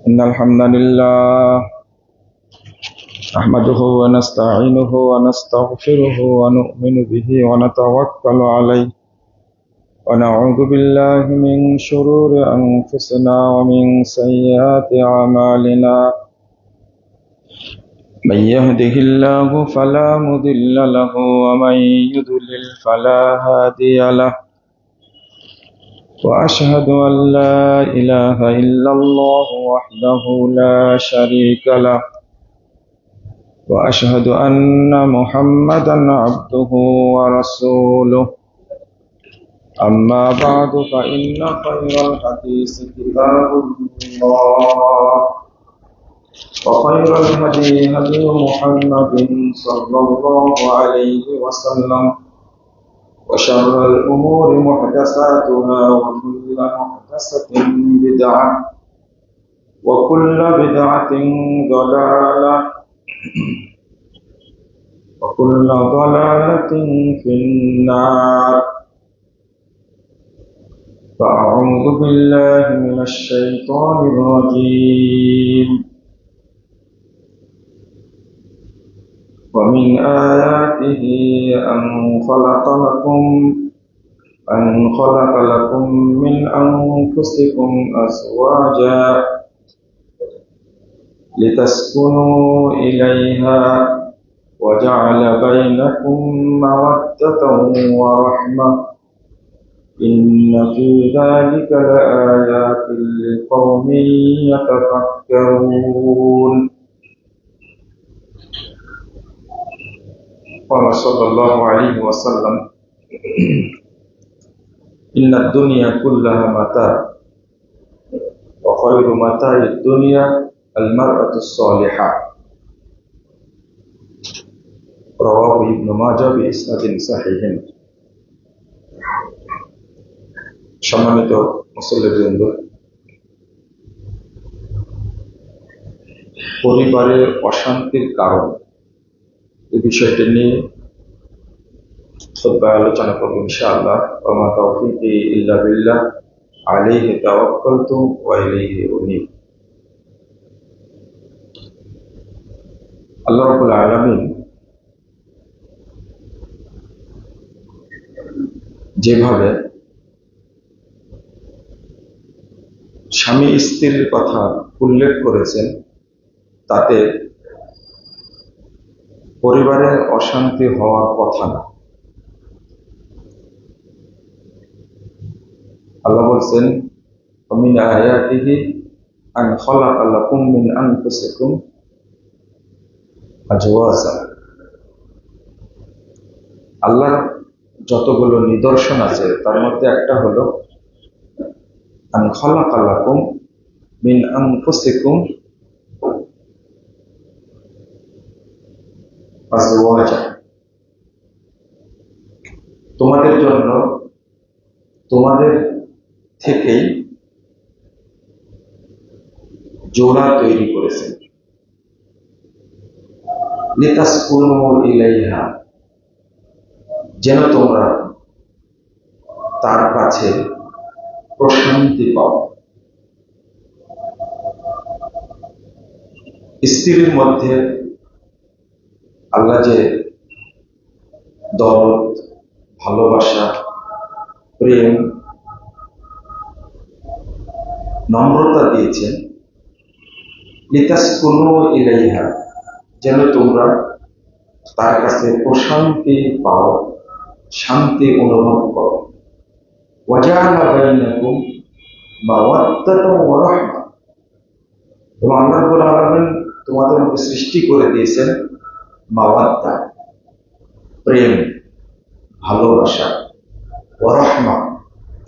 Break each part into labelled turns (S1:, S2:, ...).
S1: إن الحمد لله نحمده ونستعينه ونستغفره ونؤمن به ونتوكل عليه ونعوذ بالله من شرور أنفسنا ومن سيئات أعمالنا من يهده الله فلا مضل له ومن يضلل فلا هادي له وأشهد أن لا إله إلا الله وحده لا شريك له وأشهد أن محمدا عبده ورسوله أما بعد فإن خير الحديث كتاب الله وخير الهدي هدي محمد صلى الله عليه وسلم وشر الأمور محدثاتها وكل محدثة بدعة وكل بدعة ضلالة وكل ضلالة في النار فأعوذ بالله من الشيطان الرجيم ومن آياته أن خلق لكم من أنفسكم أزواجا لتسكنوا إليها وجعل بينكم مودة ورحمة إن في ذلك لآيات لقوم يتفكرون. قال صلى الله عليه وسلم إن الدنيا كلها متاع وخير متاع الدنيا المرأة الصالحة رواه ابن ماجه بإسناد صحيح. সম্মানিত মুসল্লিবৃন্দ, পরিবারের অশান্তির কারণ এই বিষয়টি নিয়ে খুতবায় আলোচনা করব ইনশাআল্লাহ। ওয়া মা তাওফীকি ইল্লা বিল্লাহ আলাইহি তাওয়াক্কালতু ওয়া ইলাইহি উনীব। আল্লাহ রাব্বুল আলামিন যেভাবে স্বামী স্ত্রীর কথা উল্লেখ করেছেন তাতে পরিবারের অশান্তি হওয়ার কথা না। আল্লাহ বলছেন মিন আয়াতিহি আন খালাকা লাকুম মিন আনফুসিকুম আজওয়াজা। আল্লাহর যতগুলো নিদর্শন আছে তার মধ্যে একটা হলো আন খালাকা লাকুম মিন আনফুসিকুম আজওয়াজা। তোমাদের জন্য তোমাদের থেকেই জোড়া তৈরি করেছেন। লিতাসকুনু ইলাইহা, যেন তোমরা তার কাছে প্রশান্তি পাও। স্ত্রীর মধ্যে আল্লাহ যে দরদ, ভালোবাসা, প্রেম, নম্রতা দিয়েছেন, লিতাসকুনু ইলাইহা, যেন তোমরা তার কাছে প্রশান্তি পাও, শান্তি অনুভব করো। ওয়াজআলা বাইনাকুম মাওয়াদ্দাতাও ওয়া রাহমা, এবং আল্লাহ রাব্বুল আলামিন তোমাদের মধ্যে সৃষ্টি করে দিয়েছেন মাওয়াদ্দা, প্রেম, ভালোবাসা, ওয়া রাহমা,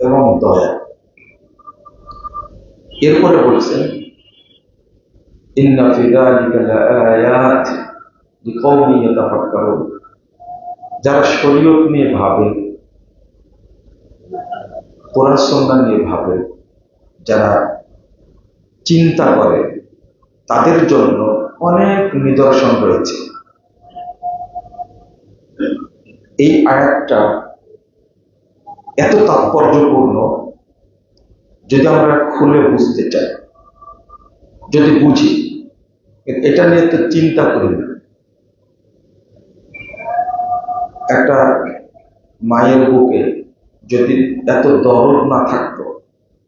S1: এবং দয়া। এরপরে বলছেন ইন্না ফি যালিকা লাআয়াত লিকাওমিন ইয়াতাফাক্কারুন, যারা শরীয়ত নিয়ে ভাবে, কোরআন সুন্নাহ নিয়ে ভাবে, যারা চিন্তা করে, তাদের জন্য অনেক নিদর্শন রয়েছে। এই আয়াতটা এত তাৎপর্যপূর্ণ, যদি আমরা খুলে বুঝতে চাই যদি বুঝি, এটা নিয়ে তো চিন্তা করি না। একটা মায়ের বুকে যদি এত দরদ না থাকতো,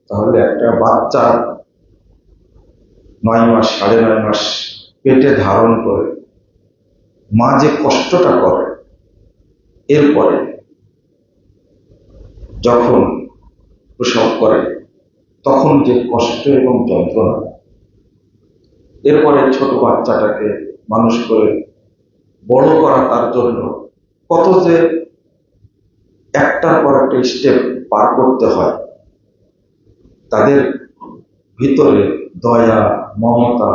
S1: তাহলে একটা বাচ্চা 9 মাস 9.5 মাস পেটে ধারণ করে মা যে কষ্টটা করে, এরপরে যখন প্রসব করে তখন যে কষ্ট এবং যন্ত্রণা, এরপরে ছোট বাচ্চাটাকে মানুষ করে বড় করা, তার জন্য কত যে একটার পর একটা স্টেপ পার করতে হয়, তাদের ভিতরে দয়া, মমতা,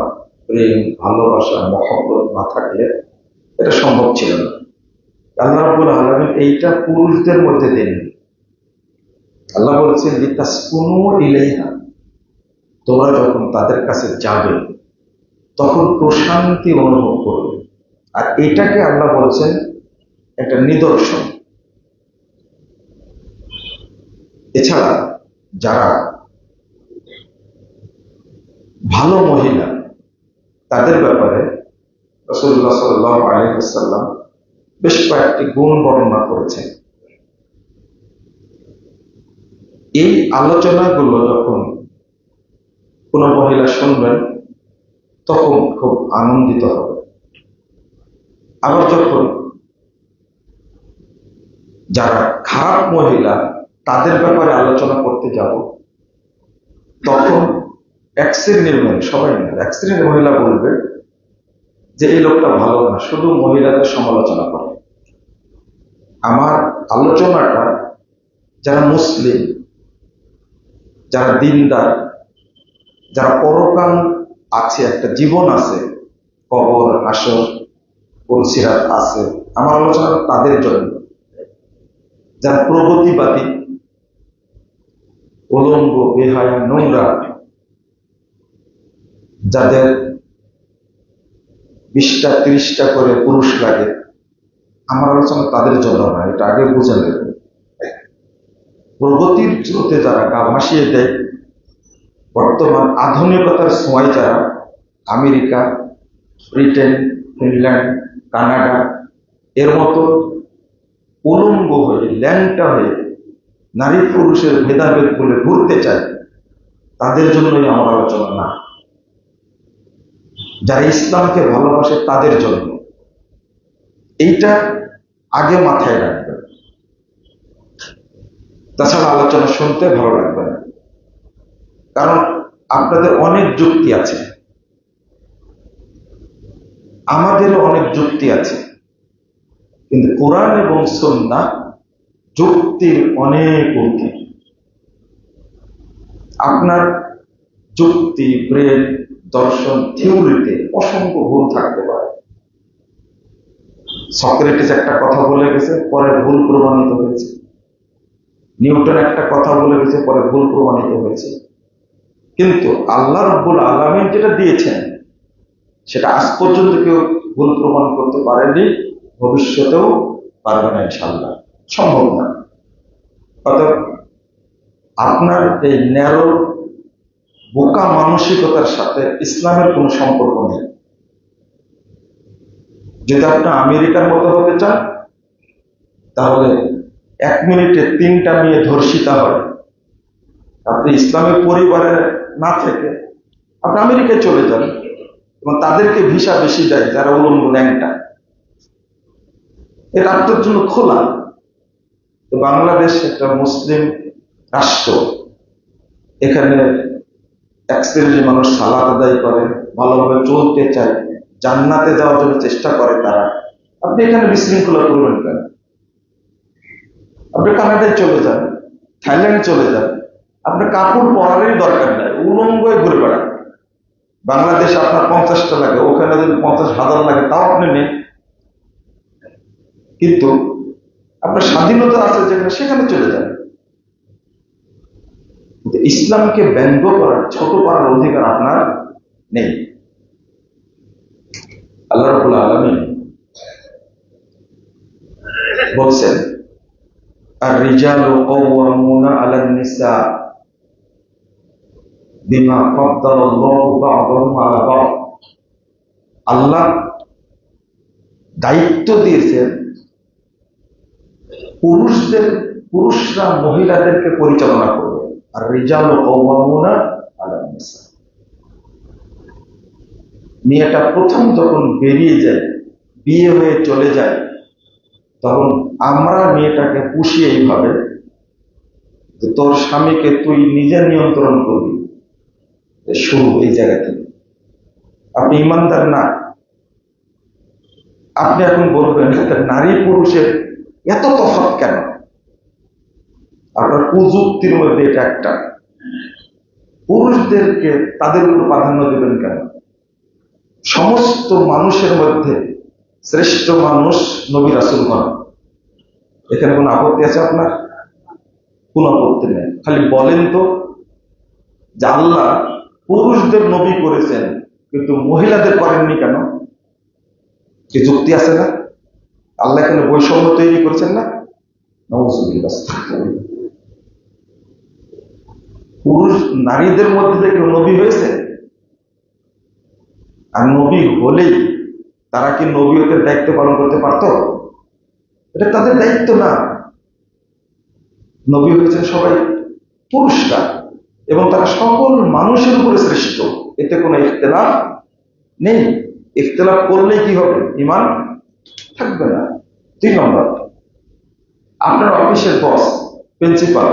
S1: প্রেম, ভালোবাসা, মহব্বত না থাকলে এটা সম্ভব ছিল না। আল্লাহ রাব্বুল আলামিন এইটা পুরুষদের মধ্যে দেননি। আল্লাহ বলেছেন লিতাসকুনু ইলাইহা, তোমরা যখন তাদের কাছে যাবে তখন প্রশান্তি অনুভব করবে। আর এটাকে আল্লাহ বলছেন একটা নিদর্শন। এছাড়া যারা ভালো মহিলা, তাদের ব্যাপারে রাসূলুল্লাহ সাল্লাল্লাহু আলাইহি ওয়াসাল্লাম বেশ কয়েকটি গুণ বর্ণনা করেছেন। এই আলোচনাগুলো যখন কোনো মহিলা শুনবেন তখন খুব আনন্দিত হবে। আবার যখন যারা খারাপ মহিলা, তাদের ব্যাপারে আলোচনা করতে যাব, তখন এক শ্রেণীর মহিলা, সবাই না, এক শ্রেণীর মহিলা বলবে যে এই লোকটা ভালো না, শুধু মহিলাদের সমালোচনা করে। আমার আলোচনাটা যারা মুসলিম, যারা দিনদার, যারা পরকাল আছে, একটা জীবন আছে, কবর, হাসর, পুলসিরাত আছে, আমার আলোচনা তাদের জন্য। যারা প্রগতিবাদী, উলঙ্গ, বেহায়া, নোংরা, যাদের 20টা 30টা করে পুরুষ লাগে, আমার আলোচনা তাদের জন্য না, এটা আগে বুঝে নেবেন। প্রগতির স্রোতে যারা গা ভাসিয়ে দেয়, বর্তমান আধুনিকতার ছোঁয়ায় যারা আমেরিকা, ব্রিটেন, ফিনল্যান্ড, কানাডা এর মতো উলঙ্গ হয়ে, ল্যাংটা হয়ে নারী পুরুষের ভেদাভেদ বলে ঘুরতে চায়, তাদের জন্যই আমার আলোচনা না। যারা ইসলামকে ভালোবাসে তাদের জন্য। এইটা আগে মাথায় রাখবেন, তাছাড়া আলোচনা শুনতে ভালো লাগবে না। কারণ আপনাদের অনেক যুক্তি আছে, আমাদেরও অনেক যুক্তি আছে, কিন্তু কোরআন এবং সুন্নাহ যুক্তির অনেক ঊর্ধ্বে। আপনার যুক্তি, ব্রেন, দর্শন, থিওরিতে অসংখ্য ভুল থাকতে পারে। সক্রেটিস একটা কথা বলে গেছে, পরে ভুল প্রমাণিত হয়েছে। নিউটন একটা কথা বলে গেছে, পরে ভুল প্রমাণিত হয়েছে। কিন্তু আল্লাহ রাব্বুল আলামিন যেটা দিয়েছেন, সেটা আজ পর্যন্ত কেউ ভুল প্রমাণ করতে পারেনি, ভবিষ্যতেও পারবে না ইনশাআল্লাহ, সম্ভব না। অর্থাৎ আপনার এই ন্যারো বোকা মানসিকতার সাথে ইসলামের কোনো সম্পর্ক নেই। যদি আপনি আমেরিকার মতো হতে চান, তাহলে 1 মিনিটে 3টা মেয়ে ধর্ষিতা হয়। আপনি ইসলামের পরিবারে না থেকে আপনি আমেরিকায় চলে যান, এবং তাদেরকে ভিসা বেশি দেয় যারা উলঙ্গ, ল্যাংটা। এটা আপনার জন্য খোলা। তো বাংলাদেশ একটা মুসলিম রাষ্ট্র, এখানে এক শ্রেণীর মানুষ সালাত আদায় করে, ভালোভাবে চলতে চায়, জান্নাতে যাওয়ার জন্য চেষ্টা করে তারা। আপনি এখানে বিশৃঙ্খলা করবেন কেন? আপনি কানাডায় চলে যান, থাইল্যান্ড চলে যান, আপনার কাপড় পরারই দরকার নাই, উলঙ্গ ঘুরে বেড়ান। বাংলাদেশে আপনার 50টা লাগে, ওখানে যদি 50,000 লাগে তাও আপনি নেন। কিন্তু আপনার স্বাধীনতা আছে যেখানে, সেখানে চলে যান। ইসলামকে ব্যঙ্গ করার, ছোট করার অধিকার আপনার নেই। আল্লাহ রাব্বুল আলামিন বলছেন আর রিজালু কাওয়ামুনা আলান নিসা, বিমা ফাদ্দালাল্লাহু বা'দাহুম আলা বা'দ। আল্লাহ দায়িত্ব দিয়েছেন পুরুষরা মহিলাদেরকে পরিচালনা করবে, আর রিজালু কাওয়ামুনা আলা নিসা। মেয়েটা প্রথম যখন বেরিয়ে যায়, বিয়ে হয়ে চলে যায়, তখন আমরা মেয়েটাকে পুষি এইভাবে যে তোর স্বামীকে তুই নিজে নিয়ন্ত্রণ করবি। শুরু এই জায়গা থেকে। আপনি ইমানদার না, আপনি এখন বলবেন নারী পুরুষের এত তফাৎ কেন? আপনার প্রযুক্তির মধ্যে এটা একটা। পুরুষদেরকে তাদের উপর প্রাধান্য দেবেন কেন? সমস্ত মানুষের মধ্যে শ্রেষ্ঠ মানুষ নবী রাসূলগণ। এখানে কোন আপত্তি আছে আপনার? কোন আপত্তি নেই। খালি বলেন তো যে আল্লাহ পুরুষদের নবী করেছেন কিন্তু মহিলাদের করেননি কেন? কি যুক্তি আছে না? আল্লাহ এখানে বৈষম্য তৈরি করেছেন না? নাউযুবিল্লাহ। পুরুষ নারীদের মধ্যে থেকে নবী হয়েছে, আর নবী হলেই তারা কি নবীদের দায়িত্ব পালন করতে পারত? এটা তাদের দায়িত্ব না। নবী হয়েছেন সবাই পুরুষরা, এবং তারা সকল মানুষের উপরে শ্রেষ্ঠ। এতে কোনো ইখতিলাফ নেই। ইখতিলাফ করলেই কি হবে? ঈমান থাকবে না। 3 নম্বর, আপনার অফিসের বস, প্রিন্সিপাল,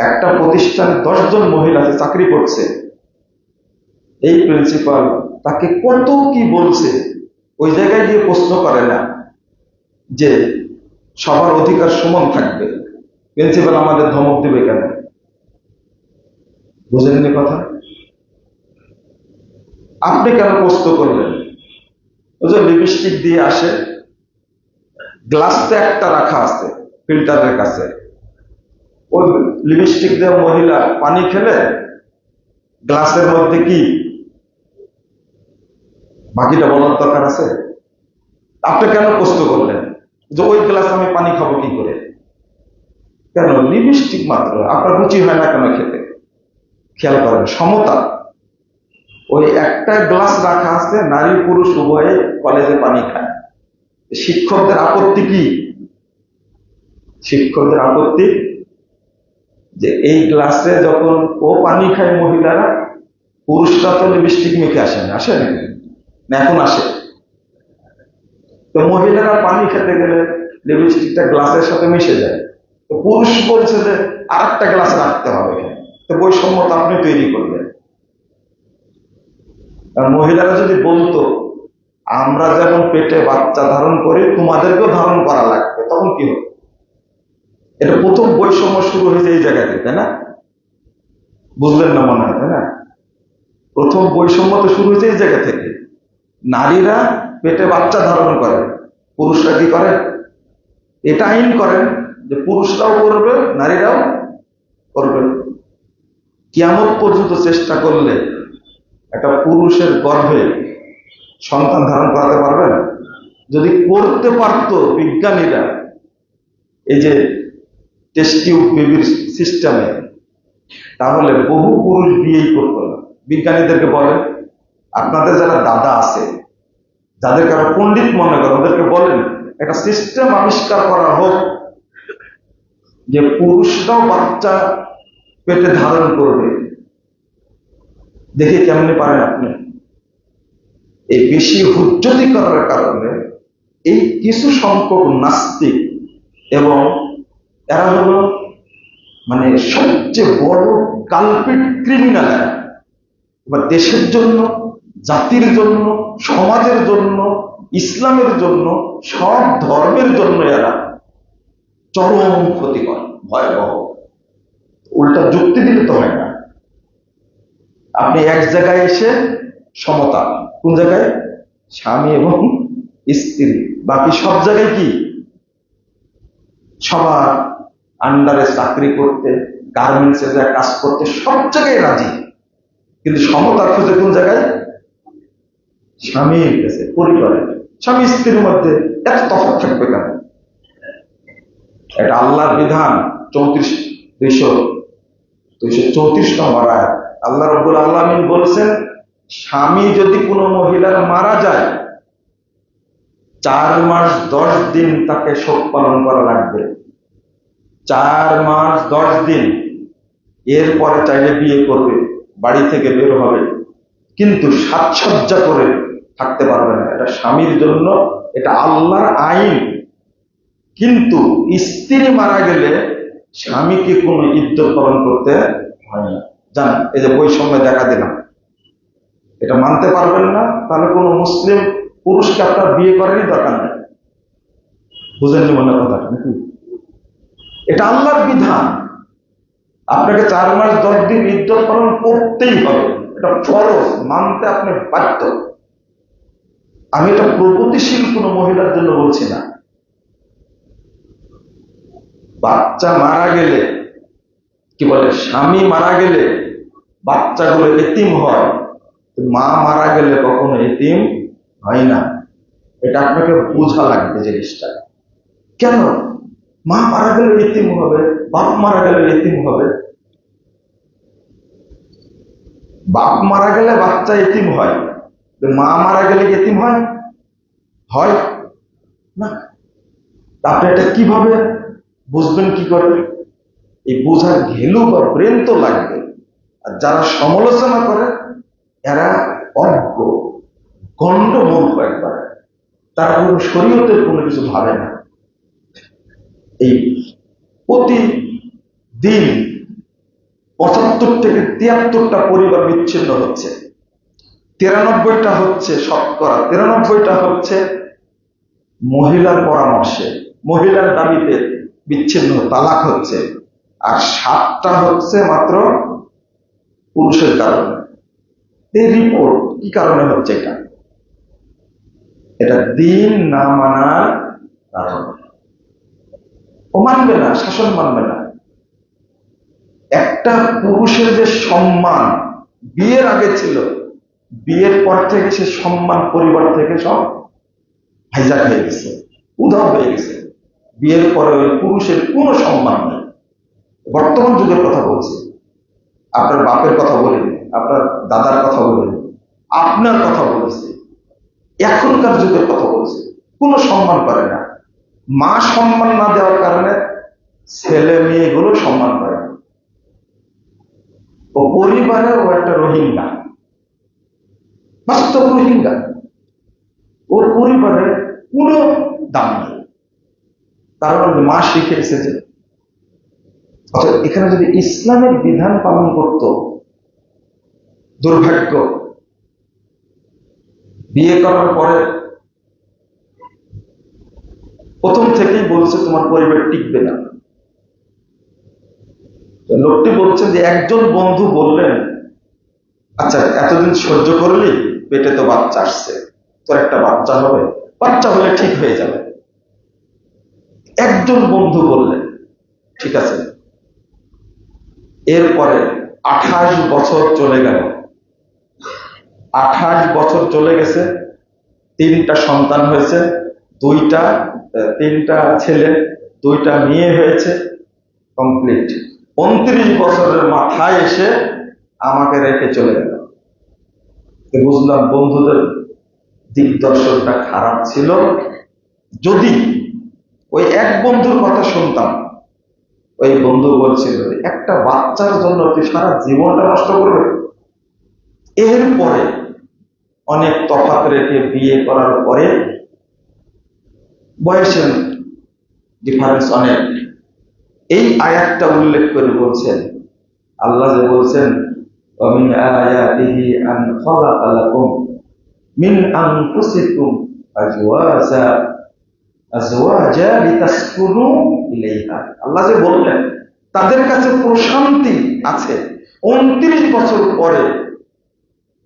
S1: একটা প্রতিষ্ঠানে 10 জন মহিলা চাকরি করছে। এই প্রিন্সিপাল তাকে কত কি বলছে, ওই জায়গায় গিয়ে প্রশ্ন করে না যে সবার অধিকার সমান থাকবে। প্রিন্সিপাল আমাদের ধমক দিবে কেন? বুঝেননি কথা? আপনি কেন প্রশ্ন করলেন? ওই যে লিপস্টিক দিয়ে আসে, গ্লাসে একটা রাখা আছে ফিল্টারের কাছে, ওই লিপস্টিক দিয়ে মহিলা পানি খেলে গ্লাসের মধ্যে কি, বাকিটা বলার দরকার আছে? আপনি কেন প্রশ্ন করলেন যে ওই গ্লাস আমি পানি খাবো কি করে? কেন? লিপস্টিক মাত্র, আপনার রুচি হয় না কেন খেতে? খেয়াল করেন, সমতা। ওই একটা গ্লাস রাখা আছে, নারী পুরুষ উভয়ে কলেজে পানি খায়। শিক্ষকদের আপত্তি কি? শিক্ষকদের আপত্তি যে এই গ্লাসে যখন ও পানি খায় মহিলারা, পুরুষরা তো লিপস্টিক মেখে আসে না, আসে নাকি? না এখন আসে? তো মহিলারা পানি খেতে গেলে লিপস্টিকটা গ্লাসের সাথে মিশে যায়। তো পুরুষ বলছে যে আর একটা গ্লাস রাখতে হবে। তো বৈষম্য তো আপনি তৈরি করবেন। আর মহিলারা যদি বলতো আমরা যেমন পেটে বাচ্চা ধারণ করি তোমাদেরকেও ধারণ করা লাগবে, তখন কি হবে? এটা প্রথম বৈষম্য শুরু হয়েছে এই জায়গাতে, তাই না? বুঝলেন না মনে হয়, তাই না? প্রথম বৈষম্য তো শুরু হয়েছে এই জায়গা থেকে। নারীরা পেটে বাচ্চা ধারণ করে, পুরুষরা কি করে? এটা আইন করেন যে পুরুষরাও করবে, নারীরাও করবে। কিয়ামত পর্যন্ত চেষ্টা করলে একটা পুরুষের গর্ভে সন্তান ধারণ করাতে পারবেন? যদি করতে পারতো বিজ্ঞানীরা এই যে টেস্ট টিউব বেবির সিস্টেমে, তাহলে বহু পুরুষ বিয়েই করতো না। বিজ্ঞানীদেরকে বলেন, আপনাদের যারা দাদা আছে, যাদের কারো পণ্ডিত মনে করেন, ওদেরকে বলেন একটা সিস্টেম আবিষ্কার করা হোক যে পুরুষরাও বাচ্চা পেটে ধারণ করবে। দেখে কেমনে পারেন আপনি? এই বেশি হুজ্জতি করার কারণে এই কিছু সংখ্যক নাস্তিক, এবং এরা হলো মানে সবচেয়ে বড় কালপিট ক্রিমিনাল। এবার দেশের জন্য, জাতির জন্য, সমাজের জন্য, ইসলামের জন্য, সব ধর্মের জন্য এরা চরম ক্ষতিকর, ভয়াবহ। উল্টা যুক্তি দিলে তো হয় না। আপনি এক জায়গায় এসে সমতা, কোন জায়গায়? স্বামী এবং স্ত্রী। বাকি সব জায়গায় কি? সবার আন্ডারে চাকরি করতে, গার্মেন্টসে যায় কাজ করতে, সব জায়গায় রাজি। কিন্তু সমতা খুঁজে কোন জায়গায়? স্বামীর কাছে, পরিবারে। স্বামী স্ত্রীর মধ্যে এত তফাৎ থাকবে কেন? এটা আল্লাহর বিধান। 34 234 নম্বর আয়াত আল্লাহ রাব্বুল আলামিন বলছেন, স্বামী যদি কোনো মহিলার মারা যায় 4 মাস 10 দিন তাকে শোক পালন করা লাগবে। 4 মাস 10 দিন। এরপরে চাইলে বিয়ে করবে, বাড়ি থেকে বের হবে, কিন্তু সাজসজ্জা করে থাকতে পারবে না। এটা স্বামীর জন্য, এটা আল্লাহর আইন। কিন্তু স্ত্রী মারা গেলে স্বামীকে কোনো ইদ্যত পালন করতে হয় না। জান, এই যে বৈষম্য দেখা দিলাম, এটা মানতে পারবেন না, তাহলে কোনো মুসলিম পুরুষকে আপনার বিয়ে করারই দরকার নেই। বুঝেননি মনে কথাটা নাকি? এটা আল্লাহর বিধান। আপনাকে 4 মাস 10 দিন ইদ্যত পালন করতেই হবে, এটা ফরজ, মানতে আপনি বাধ্য। আমি এটা প্রগতিশীল কোনো মহিলার জন্য বলছি না। বাচ্চা মারা গেলে, কি বলে, স্বামী মারা গেলে বাচ্চাগুলো এতিম হয়, মা মারা গেলে কখনো এতিম হয় না। এটা আপনাকে বোঝা লাগবে জিনিসটা। কেন মা মারা গেলে এতিম হবে, বাপ মারা গেলে এতিম হবে? বাপ মারা গেলে বাচ্চা এতিম হয়, মা মারা গেলে এতিম হয় হয় না? আপনি এটা কিভাবে বুঝবেন, কি করে? এই বোঝার ঘেলু বা ব্রেন তো লাগবে। আর যারা সমালোচনা করে এরা অজ্ঞ, গণ্ডমূর্খ একবারে। তারা কোনো শরীয়তের কোনো কিছু ভাবে না। এই প্রতিদিন 75 থেকে 73টা পরিবার বিচ্ছিন্ন হচ্ছে। 93টা হচ্ছে, শতকরা 93টা হচ্ছে মহিলার পরামর্শে, মহিলার দাবিতে বিচ্ছিন্ন, তালাক হচ্ছে। আর 7টা হচ্ছে মাত্র পুরুষের কারণে। এই রিপোর্ট কি কারণে হচ্ছে? এটা দিন না মানার কারণে। ও মানবে না, শাসন মানবে না। একটা পুরুষের যে সম্মান বিয়ের আগে ছিল, বিয়ের পর থেকে সে সম্মান পরিবার থেকে সব হাইজাক হয়ে গেছে, উধাও হয়ে গেছে। বিয়ের পরে ওই পুরুষের কোনো সম্মান নেই। বর্তমান যুগের কথা বলছি, আপনার বাপের কথা বলিনি, আপনার দাদার কথা বলিনি, আপনার কথা বলেছি, এখনকার যুগের কথা বলছি। কোনো সম্মান করে না। মা সম্মান না দেওয়ার কারণে ছেলে মেয়েগুলো সম্মান করে না। ও পরিবারে ও একটা রোহিঙ্গা, বাস্তব রোহিঙ্গা। ওর পরিবারে কোনো দাম নেই, কারণ মা শিখে এসেছে। অর্থাৎ এখানে যদি ইসলামের বিধান পালন করত, দুর্ভাগ্য, বিয়ে করার পরে প্রথম থেকেই বলছে তোমার পরিবার টিকবে না। লোকটি বলছেন যে একজন বন্ধু বললেন, আচ্ছা এতদিন সহ্য করলি, পেটে তো বাচ্চা আসছে, তোর একটা বাচ্চা হবে, বাচ্চা হলে ঠিক হয়ে যাবে। একজন বন্ধু বললেন, ঠিক আছে। এরপরে 28 বছর চলে গেল। 28 বছর চলে গেছে, 3টা সন্তান হয়েছে, 3টা ছেলে, 2টা মেয়ে হয়েছে, কমপ্লিট। 29 বছরের মাথায় এসে আমাকে রেখে চলে গেল। বুঝলাম বন্ধুদের দিকদর্শনটা খারাপ ছিল। যদি ওই এক বন্ধুর কথা শুনতাম, ওই বন্ধু বলছিল একটা বাচ্চার জন্য তুই সারা জীবনটা নষ্ট করবে। এরপরে অনেক তফাৎ রেখে বিয়ে করার পরে বয়সের ডিফারেন্স অনেক। এই আয়াতটা উল্লেখ করে বলছেন, আল্লাহ যে বলছেন وَمِنْ آيَاتِهِ أَنْ خَلَقَ لَكُمْ مِنْ أَنْفُسِكُمْ أَزْوَاجًا لِتَسْكُنُوا إِلَيْهَا। আল্লাহ যে বললেন তাদের কাছে প্রশান্তি আছে। 29 বছর পরে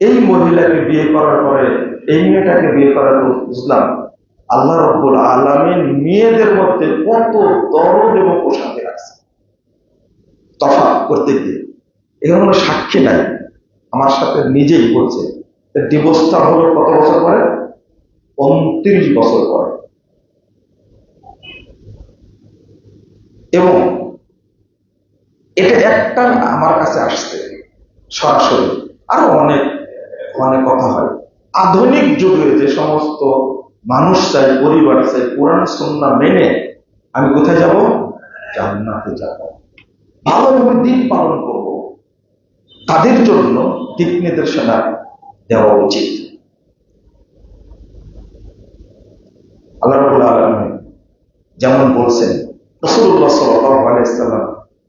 S1: এই মহিলাকে বিয়ে করার পরে, এই মেয়েটাকে বিয়ে করার পর বুঝলাম আল্লাহ রাব্বুল আলামিন মেয়েদের মধ্যে কত দরদ এবং প্রশান্তি রাখছে। তফাৎ করতে গিয়ে এখানে কোনো সাক্ষী নাই, আমার সাথে নিজেই বলছে। ডিভোর্সটা হলো কত বছর পরে? 29 বছর পরে। এবং এটা একটা আমার কাছে আসছে সরাসরি। আরো অনেক অনেক কথা হয়। আধুনিক যুগে যে সমস্ত মানুষ চাই, পরিবার চাই, কোরআন সুন্নাহ মেনে আমি কোথায় যাব? জান্নাতে যাব, ভালোভাবে দিন পালন করব, তাদের জন্য দিক নির্দেশনা দেওয়া উচিত। আল্লাহ রাব্বুল আলামিন যেমন বলছেন, রাসূলুল্লাহ সাল্লাল্লাহু আলাইহি ওয়াসাল্লাম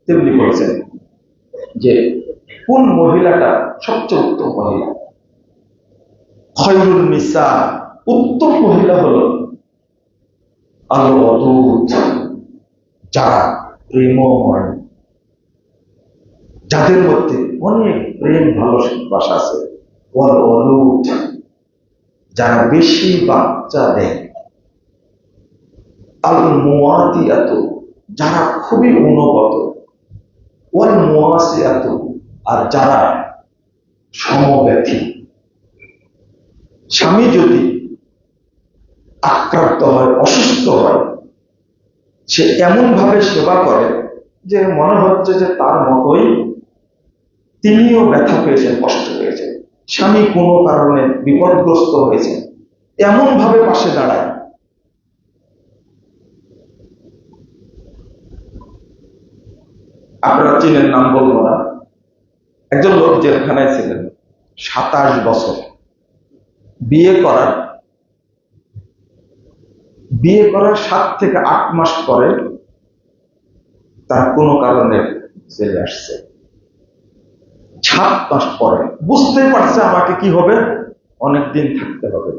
S1: তেমনি বলছেন যে কোন মহিলাটা সবচেয়ে উত্তম মহিলা। খায়রুন নিসা, উত্তম মহিলা হলো আল ওয়াদুদ, যারা প্রেমময়, যাদের মধ্যে অনেক প্রেম ভালোবাসা আছে। ওয়াল ওয়ালুদ, যারা বেশি বাচ্চা দেয়। আল মুওয়াতিয়াত, যারা খুবই অনুগত। ওয়াল মুওয়াসিয়াত, আর যারা সমব্যথী। স্বামী যদি আক্রান্ত হয়, অসুস্থ হয়, সে এমন ভাবে সেবা করে যে মনে হচ্ছে যে তার মতোই তিনিও ব্যথা পেয়েছেন, কষ্ট পেয়েছেন। স্বামী কোনো কারণে বিপদগ্রস্ত হয়েছে, এমন ভাবে পাশে দাঁড়ায়। আপনারা চিনেন, নাম বলবো না, একজন লোক জেলখানায় ছিলেন 27 বছর। বিয়ে করার 7 থেকে 8 মাস পরে তার কোনো কারণে জেলে আসছে। 7 মাস পরে বুঝতেই পারছে আমাকে কি হবে, অনেকদিন থাকতে হবে।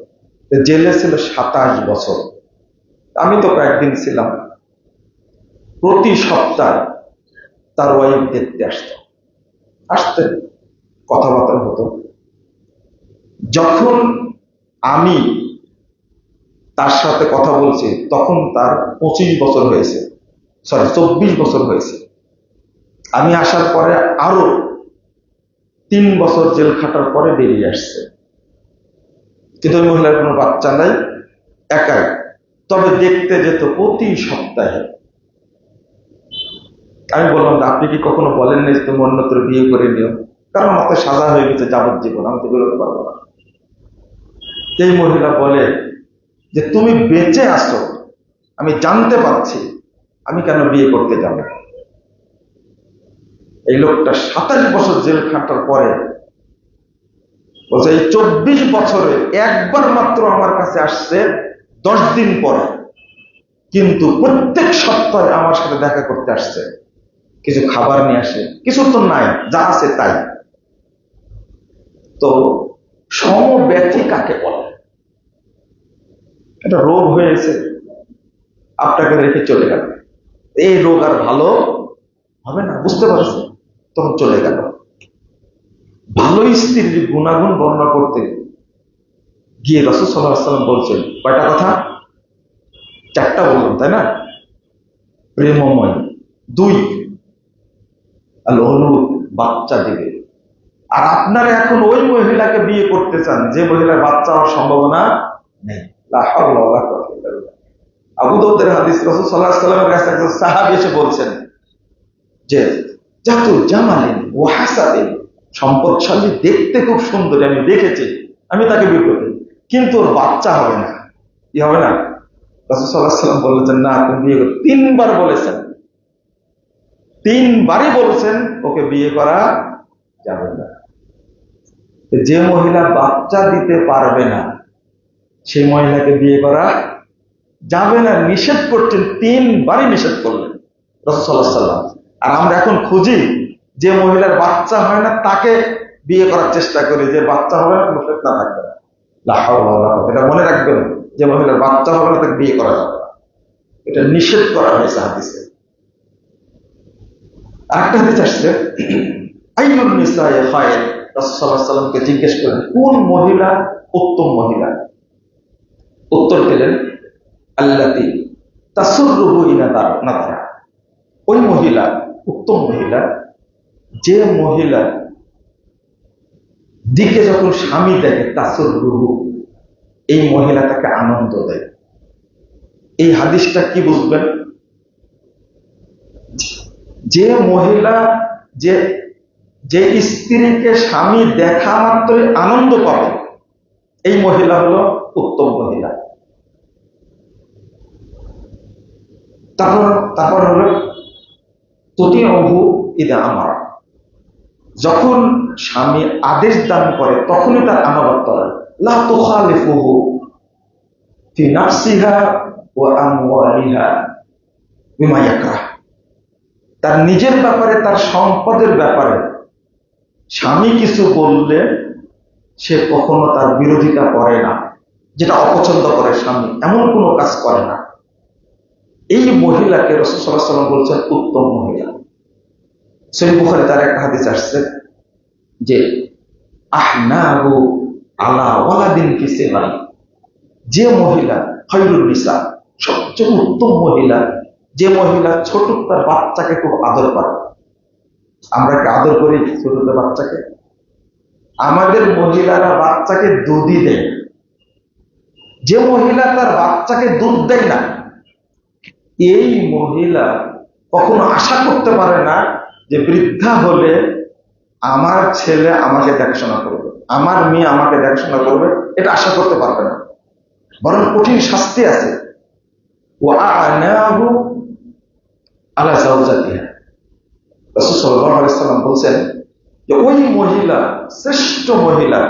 S1: জেলে ছিল 27 বছর। আমি তো কয়েকদিন ছিলাম। প্রতি সপ্তাহে তার ওয়াইফ দেখতে আসতেন, কথাবার্তা হতো। যখন আমি তার সাথে কথা বলছি তখন তার 25 বছর হয়েছে, 24 বছর হয়েছে। আমি আসার পরে আরো 3 বছর জেল খাটার পরে বেরিয়ে আসছে। কিন্তু ওই মহিলার কোনো বাচ্চা নাই, একাই। তবে দেখতে যেত প্রতি সপ্তাহে। আমি বললাম, আপনি কি কখনো বলেন না যে তুমি অন্যত্র বিয়ে করে নিও? কারণ আমাকে সাজা হয়ে গেছে যাবজ্জীবন, আমি তো বেরোতে পারবো না। এই মহিলা বলে যে তুমি বেঁচে আসো, আমি জানতে পারছি, আমি কেন বিয়ে করতে যাব? এই লোকটা 27 বছর জেল খাটার পরে বলছে, এই 24 বছরে একবার মাত্র আমার কাছে আসছে 10 দিন পরে, কিন্তু প্রত্যেক সপ্তাহে আমার সাথে দেখা করতে আসছে। কিছু খাবার নিয়ে আসে, কিছু তো নাই, যা আছে তাই। তো সমব্যথী কাকে বলে? এটা রোগ হয়েছে, আপনাকে রেখে চলে গেল। এই রোগ আর ভালো হবে না, বুঝতে পারছে, তখন চলে গেল। ভালো স্ত্রীর গুণাগুণ বর্ণনা করতে গিয়ে রাসূল সাল্লাল্লাহু আলাইহি ওয়াসাল্লাম বলছেন, কয়টা কথা? 4টা বললাম, তাই না? প্রেমময়, 2 আল ওয়ালুদ, বাচ্চা দিবে। আর আপনারা এখন ওই মহিলাকে বিয়ে করতে চান যে মহিলার বাচ্চা হওয়ার সম্ভাবনা নেই। লা হাওলা ওয়ালা কুওয়াতা ইল্লা বিল্লাহ। আবু দাউদের হাদিস, রাসূল সাল্লাল্লাহু আলাইহি ওয়াসাল্লামের কাছে একজন সাহাবী এসে বলছেন যে জাতু জামালিন ওয়া হাসাবিন, সম্পদশালী, দেখতে খুব সুন্দর, আমি দেখেছি, আমি তাকে বিয়ে করব, কিন্তু ওর বাচ্চা হবে না। কি হবে না? রাসূল সাল্লাল্লাহু আলাইহি ওয়াসাল্লাম বলেছেন, না, তুমি বিয়ে করো। 3 বার বলেছেন, 3 বারই বলছেন ওকে বিয়ে করা যাবে না। যে মহিলা বাচ্চা দিতে পারবে না সেই মহিলাকে বিয়ে করা যাবে না, নিষেধ করছেন, 3 বারই নিষেধ করলেন রাসূল সাল্লাল্লাহু আলাইহি ওয়াসাল্লাম। আর আমরা এখন খুঁজি যে মহিলার বাচ্চা হয় না তাকে বিয়ে করার চেষ্টা করি, যে বাচ্চা হবে না, কোনো ফিতনা থাকবে না। লা হাওলা ওয়ালা কুওয়াতা, এটা মনে রাখবেন, যে মহিলার বাচ্চা হবে না তাকে বিয়ে করা যাবে না, এটা নিষেধ করা হয়েছে হাদিসে। আরেকটা হাদিস আসছে, আইয়ুন নিসায়ে খায়র, রাসূল সাল্লাল্লাহু আলাইহি ওয়াসাল্লামকে জিজ্ঞেস করেন কোন মহিলা উত্তম মহিলা? উত্তর দিলেন, আল্লাতী তাসুররুহু নাযারা, ওই মহিলা উত্তম মহিলা যে মহিলা দিকে যখন স্বামী দেখে, তাসুররুহু, এই মহিলা তাকে আনন্দ দেয়। এই হাদিসটা কি বুঝবেন? যে মহিলা যে যে স্ত্রীকে স্বামী দেখা মাত্রই আনন্দ পাবে, এই মহিলা হলো উত্তম মহিলা। তারপর তারপর হলো ততি অভু ইদা আমার, যখন স্বামী আদেশ দান করে তখনই তার আমানত করে। লা তুখালিফুহু ফি নাফসিহা ওয়া আমওয়ালিহা বিমা ইয়াকরাহ, তার নিজের ব্যাপারে, তার সম্পদের ব্যাপারে স্বামী কিছু বললে সে কখনো তার বিরোধিতা করে না, যেটা অপছন্দ করে স্বামী এমন কোনো কাজ করে না। এই মহিলাকে রাসূল সাল্লাল্লাহু আলাইহি ওয়াসাল্লাম বলছেন উত্তম মহিলা। সহিহ বুখারী তার একটা হাদিস আসছে যে আহনাহু আলা ওয়ালাদিন ফি সিগরি, যে মহিলা খায়রুন নিসা, সবচেয়ে উত্তম মহিলা যে মহিলা ছোট তার বাচ্চাকে খুব আদর করে। আমরা কি আদর করি ছোট বাচ্চাকে? আমাদের মহিলারা বাচ্চাকে দুধই দেয়। যে মহিলা তার বাচ্চাকে দুধ দেয় না, এই মহিলা কখনো আশা করতে পারে না যে বৃদ্ধা হলে আমার ছেলে আমাকে দেখাশোনা করবে, আমার মেয়ে আমাকে দেখাশোনা করবে, এটা আশা করতে পারবে না। বরং কঠিন শাস্তি আছে। ওয়া'আনাহু আলা যাওজাতিহা, রাসূল সাল্লাল্লাহু আলাইহি ওয়াসাল্লাম বলেন যে ওই মহিলা শ্রেষ্ঠ মহিলা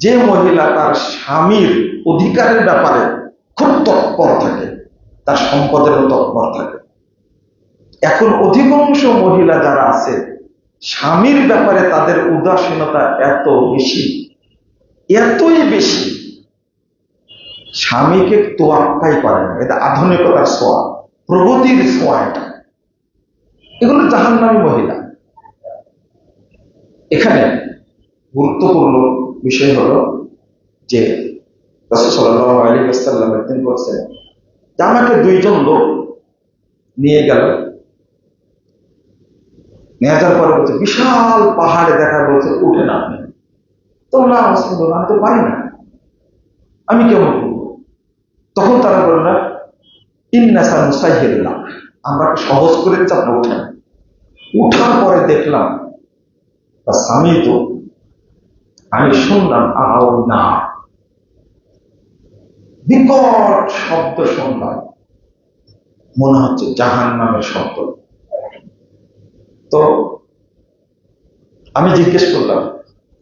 S1: যে মহিলা তার স্বামীর অধিকারের ব্যাপারে খুব তৎপর থাকে, তার সম্পদের তৎপর থাকে। এখন অধিকাংশ মহিলা যারা আছে স্বামীর ব্যাপারে তাদের উদাসীনতা এত বেশি, এতই বেশি, স্বামীকে তোয়াক্কাই করে না। এটা আধুনিকতার ছোঁয়া, প্রগতির ছোঁয়া। এটা এগুলো জাহান্নামী মহিলা। এখানে গুরুত্বপূর্ণ বিষয় হলো যে রাসূল সাল্লাল্লাহু আলাইহি ওয়াসাল্লাম একদিন বলেছেন যে আমাকে দুইজন লোক নিয়ে গেল, নিয়ে যাওয়ার পরে বলছে বিশাল পাহাড়ে দেখা, বলছে উঠে না। তোমরা আমি তো পারি না, আমি কেমন করবো? তখন তারা বলল ইন্নাসা মুসাইহিল্লাহ, আমরা সহজ করে চাপটা উঠেন। উঠার পরে দেখলাম স্বামী তো, আমি শুনলাম আও না, বিকট শব্দ শুনলাম, মনে হচ্ছে জাহান্নামের শব্দ। তো আমি জিজ্ঞেস করলাম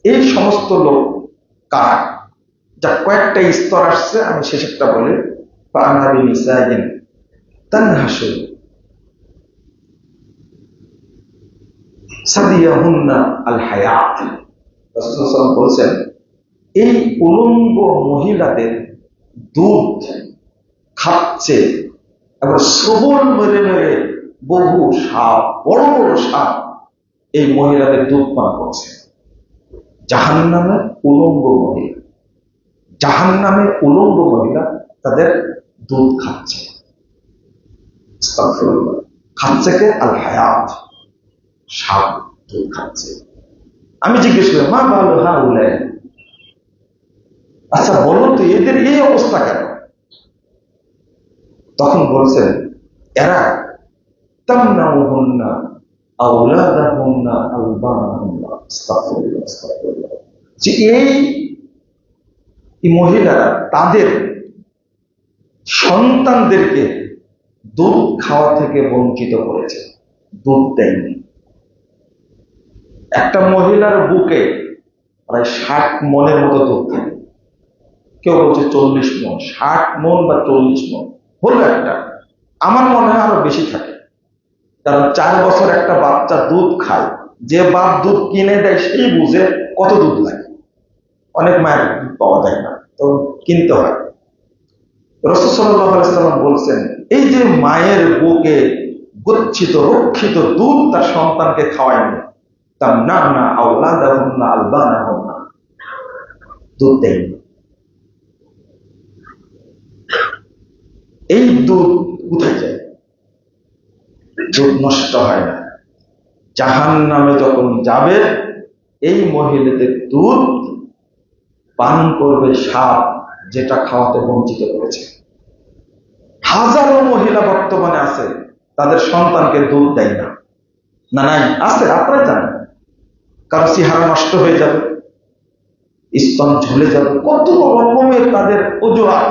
S1: এই সমস্ত লোক কারা? যা কয়েকটা স্তর আসছে, আমি শেষেরটা বলি। ফানাবি নিসাইন তানহাসু সাদিয়াহুন্না আল হায়াত, রাসূল সাল্লাল্লাহু আলাইহি ওয়াসাল্লাম বলেন এই উলঙ্গ মহিলাদের দুধ খাচ্ছে, এবার সবল মেরে মেরে বহু সাপ, বড় বড় সাপ এই মহিলাদের দুধ পান করছে। জাহান্নামে উলঙ্গ মহিলা, জাহান্নামে উলঙ্গ মহিলা তাদের দুধ খাচ্ছে। খাচ্ছে কে? আল হায়াত, সাপ দুধ খাচ্ছে। আমি জিজ্ঞেস করলাম মা ভালো হ্যাঁ উল্লেখ, আচ্ছা বলো তো এদের এই অবস্থা কেন? তখন বলছেন এরা তামনাউহুন্না আওলাদাহুন্না আলবানাহুন্না, আস্তাগফিরুল্লাহ আস্তাগফিরুল্লাহ, যে এই মহিলারা তাদের সন্তানদেরকে দুধ খাওয়া থেকে বঞ্চিত করেছে, দুধ দেয়নি। একটা মহিলার বুকে প্রায় 60 মনের মতো দুধ থাকে, কেউ বলছে 40 মন, 60 মন বা 40 মন হলো একটা, আমার মনে হয় আরো বেশি থাকে। কারণ 4 বছর একটা বাচ্চা দুধ খায়, যে বাপ দুধ কিনে দেয় সেই বুঝে কত দুধ লাগে। অনেক মায়ের দুধ পাওয়া যায় না, তো কিনতে হয়। রাসূল সাল্লাল্লাহু আলাইহি ওয়াসাল্লাম বলছেন এই যে মায়ের বুকে গচ্ছিত রক্ষিত দুধ তার সন্তানকে খাওয়ায়নি, তামনানা আওলাদাহুন্না আলবানাহুন্না, দুধ দেয়নি। এই দুধ কোথায় যায়? দুধ নষ্ট হয় না। জাহান্নামে যখন যাবে এই মহিলাদের দুধ পান করবে সাপ, যেটা খাওয়াতে বঞ্চিত করেছে। হাজারো মহিলা বর্তমানে আছে তাদের সন্তানকে দুধ দেয় না, না নাই? আছে, আপনারা জানেন। কারো চেহারা নষ্ট হয়ে যাবে, স্তন ঝুলে যাবে, কত রকমের তাদের অজুহাত।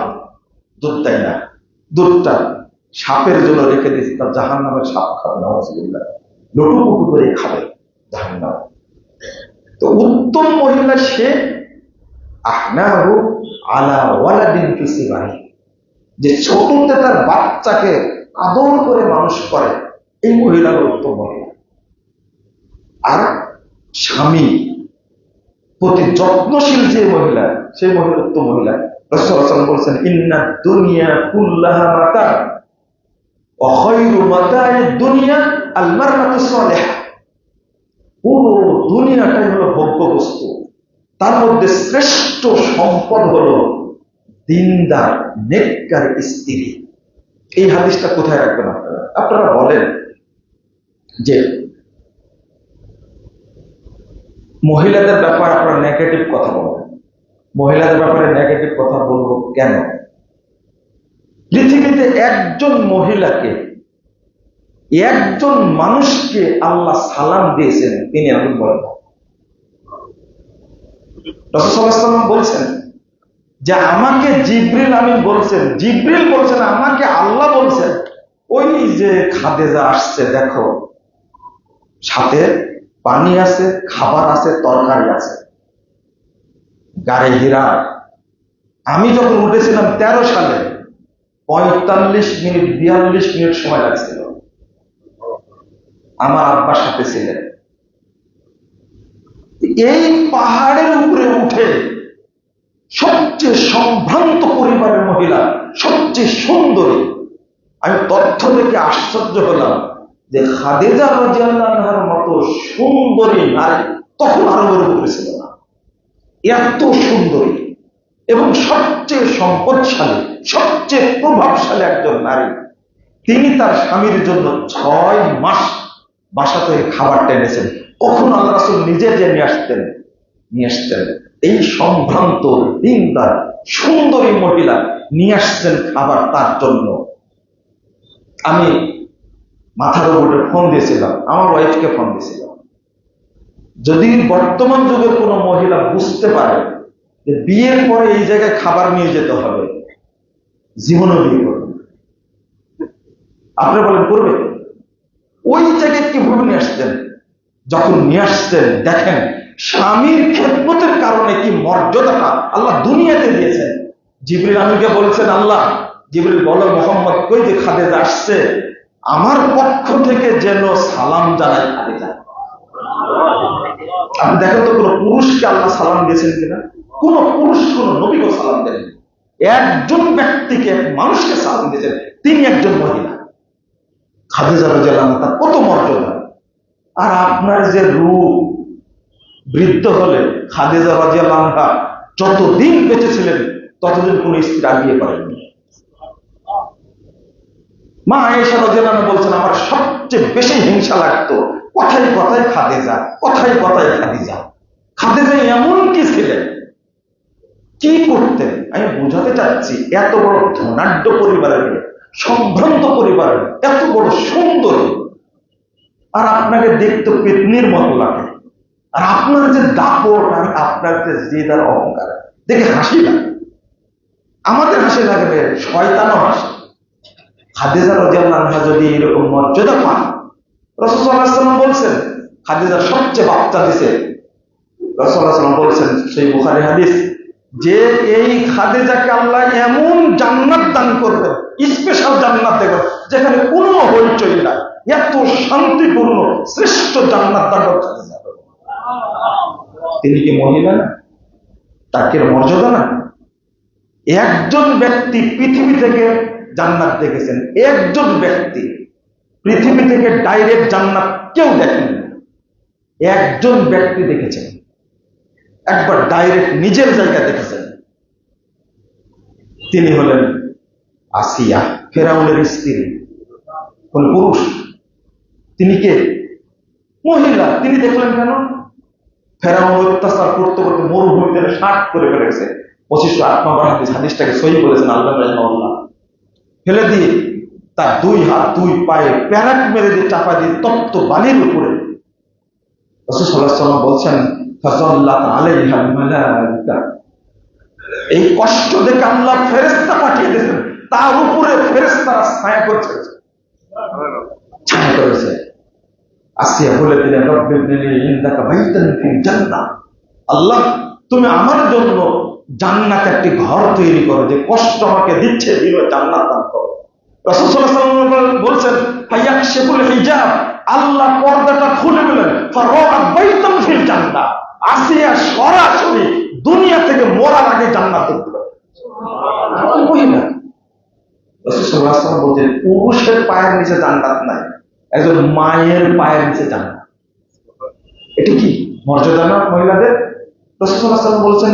S1: দুধ দেয় না, দুধটা সাপের জন্য রেখে দিচ্ছে, তার জাহান নামের সাপ খাবে না, লটুপুটু করে খাবে জাহান নাম। তো উত্তম মহিলা সে আহনাহু আলা ওয়ালাদিন ফি সিবাহি, যে ছোটতে তার বাচ্চাকে আদর করে মানুষ করে, এই মহিলার উত্তম মহিলা। আর স্বামী প্রতি যত্নশীল যে মহিলা, সেই মহিলা উত্তম মহিলা। রাসূলুল্লাহ সাল্লাল্লাহু আলাইহি ওয়াসাল্লাম বলেছেন, ইন্নাদ দুনিয়া কুল্লাহা মাতা ওয়া খায়রু মাতা'আদ দুনিয়া আল মারআতু সালিহা। পুরো দুনিয়াটাই হলো ভোগ্য বস্তু, তার মধ্যে শ্রেষ্ঠ সম্পদ হলো দিনদার নেককার স্ত্রী। এই হাদিসটা কোথায় রাখবেন আপনারা? আপনারা বলেন যে মহিলাদের ব্যাপারে আপনারা নেগেটিভ কথা বলবেন। মহিলাদের ব্যাপারে নেগেটিভ কথা বলবো কেন? পৃথিবীতে একজন মহিলাকে, একজন মানুষকে আল্লাহ সালাম দিয়েছেন, তিনি আমি বলেন। রাসূলুল্লাহ সাল্লাল্লাহু আলাইহি ওয়াসাল্লাম বলছেন যে আমাকে জিবরিল আমিন বলছেন, জিবরিল বলছেন আমাকে আল্লাহ বলছেন, ওই যে খাদিজা আসছে দেখো, সাথে পানি আছে, খাবার আছে, তরকারি আছে, গাড়ি হীরা। আমি যখন উঠেছিলাম 13 সালে 45 মিনিট 42 মিনিট সময় লাগছিল, আমার আব্বার সাথে ছিলেন। এই পাহাড়ের উপরে উঠে সবচেয়ে সম্ভ্রান্ত পরিবারের মহিলা, সবচেয়ে সুন্দরী, আমি তথ্য দেখে আশ্চর্য হলাম যে খাদিজা রাদিয়াল্লাহু আনহার মতো সুন্দরী নারী তখন আরবের উপরে ছিল না। এত সুন্দরী এবং সবচেয়ে সম্পদশালী, সবচেয়ে প্রভাবশালী একজন নারী, তিনি তার স্বামীর জন্য 6 মাস বাসা থেকে খাবার টেনেছেন। কখন আল্লাহ রাসূল নিজে যে নিয়ে আসতেন। এই সম্ভ্রান্ত দিনদার সুন্দরী মহিলা নিয়ে আসছেন খাবার তার জন্য। আমি মাথার উপরে ফোন দিয়েছিলাম, আমার ওয়াইফকে ফোন দিয়েছিলাম, যদি বর্তমান যুগের কোন মহিলা বুঝতে পারে যে বিয়ের পরে এই জায়গায় খাবার নিয়ে যেতে হবে, জীবনও বিয়ে করবে। আপনি বলেন করবে? ওই জায়গায় কিভাবে নিয়ে আসতেন? যখন নিয়ে আসতেন, দেখেন স্বামীর খেদমতের কারণে কি মর্যাদাটা আল্লাহ দুনিয়াতে দিয়েছেন। জিবরিল আমিনকে বলছেন, আল্লাহ জিবরিল বলো মুহাম্মদ কই যে খাদিজা আসছে, আমার পক্ষ থেকে যেন সালাম জানায় খাদিজা। আপনি দেখেন তো কোন পুরুষকে আল্লাহ সালাম দিয়েছেন কিনা? কোন পুরুষ কোন নবীকে সালাম দেন? একজন ব্যক্তিকে, এক মানুষকে সালাম দিয়েছেন, তিনি একজন মহিলা। খাদিজা রাদিয়াল্লাহু আনহা, তার কত মর্যাদা। আর আপনার যে রূপ, বৃদ্ধ হলে খাদিজা রাদিয়াল্লাহু আনহা যতদিন বেঁচে ছিলেন ততদিন কোন স্ত্রী আর বিয়ে করেননি। মা আয়েশা রাদিয়াল্লাহু আনহা বলছেন, আমার সবচেয়ে বেশি হিংসা লাগতো কথায় কথায় খাদিজা, কথায় কথায় খাদিজা। খাদিজা এমন কি ছিলেন, কি করতেন? আমি বোঝাতে চাচ্ছি, এত বড় ধনাঢ্য পরিবারের মেয়ে, সম্ভ্রান্ত পরিবারের, এত বড় সুন্দরী, আর আপনাকে দেখতে পেতনির মতো লাগে। আর আপনার যে দাপট, আর আপনার যে জেদার অহংকার দেখে হাসি লাগে। আমাদের হাসি লাগবে, শয়তানও হাসে। খাদিজা রাদিয়াল্লাহু আনহা যদি এরকম মর্যাদা পান, রাসূলুল্লাহ সাল্লাল্লাহু আলাইহি ওয়াসাল্লাম বলছেন খাদিজার সবচেয়ে বাচ্চা দিছে। রাসূলুল্লাহ সাল্লাল্লাহু আলাইহি ওয়াসাল্লাম বলছেন, সেই বুখারী হাদিস, যে এই খাদিজাকে আল্লাহ এমন জান্নাত দান করবেন, স্পেশাল জান্নাত দেবেন যেখানে কোনো হইচই না, এত শান্তিপূর্ণ শ্রেষ্ঠ জান্নাত দান করবেন। তিনি কি মহিলা না? তাকে মর্যাদা না? একজন ব্যক্তি পৃথিবী থেকে জান্নাত দেখেছেন, একজন ব্যক্তি পৃথিবী থেকে ডাইরেক্ট জান্নাত কেউ দেখেন, একজন ব্যক্তি দেখেছেন, একবার ডাইরেক্ট নিজের জায়গা দেখেছেন। তিনি হলেন আসিয়া, ফেরাউনের স্ত্রী। কোন পুরুষ? তিনি কে? মহিলা। তিনি দেখলেন কেন? ফেরাউন অত্যাচার করতে করতে মরুভূমিতে 60 করে ফেলেছে। 2508 নম্বর হাদিসটাকে সহিহ বলেছেন আল্লাহ রাহিমাহুল্লাহ। ফেলে দিয়ে তার দুই হাত দুই পায়ে প্যারাক মেরে দিয়ে চাপা দিয়ে তপ্ত বালির উপরে রাসূল সাল্লাল্লাহু আলাইহি ওয়াসাল্লাম বলছেন ফাযাল্লাত আলাইহা মালাইকা, এই কষ্ট দেখে আল্লাহ ফেরেশতা পাঠিয়ে দিয়েছেন, তার উপরে ফেরেশতারা ছায়া করছে, ছায়া করেছে। আসিয়া বলে দিলেন রব্বি ইবনিলি ইনদাকা বাইতান ফিল জান্নাহ, আল্লাহ তুমি আমার জন্য জান্নাতে একটি ঘর তৈরি করো, যে কষ্ট আমাকে দিচ্ছে দিল জান্নাত দান করো। রাসূল সাল্লাল্লাহু আলাইহি ওয়াসাল্লাম বলছেন ফায়াকশিফুল হিজাব, আল্লাহ পর্দাটা খুলে দিলেন, ফারাআ বাইতান ফিল জান্নাহ, আসিয়া সরাসরি দুনিয়া থেকে মরার আগে জান্নাত দেখতে পাবে। সুবহানাল্লাহ। মহিলা রাসূল সাল্লাল্লাহু আলাইহি ওয়াসাল্লাম বলেন পুরুষের পায়ের নিচে জান্নাত নাই, একজন মায়ের পায়ের নিচে জান্নাত। এটা কি মর্যাদা না মহিলাদের? রাসূল সাল্লাল্লাহু আলাইহি ওয়াসাল্লাম বলছেন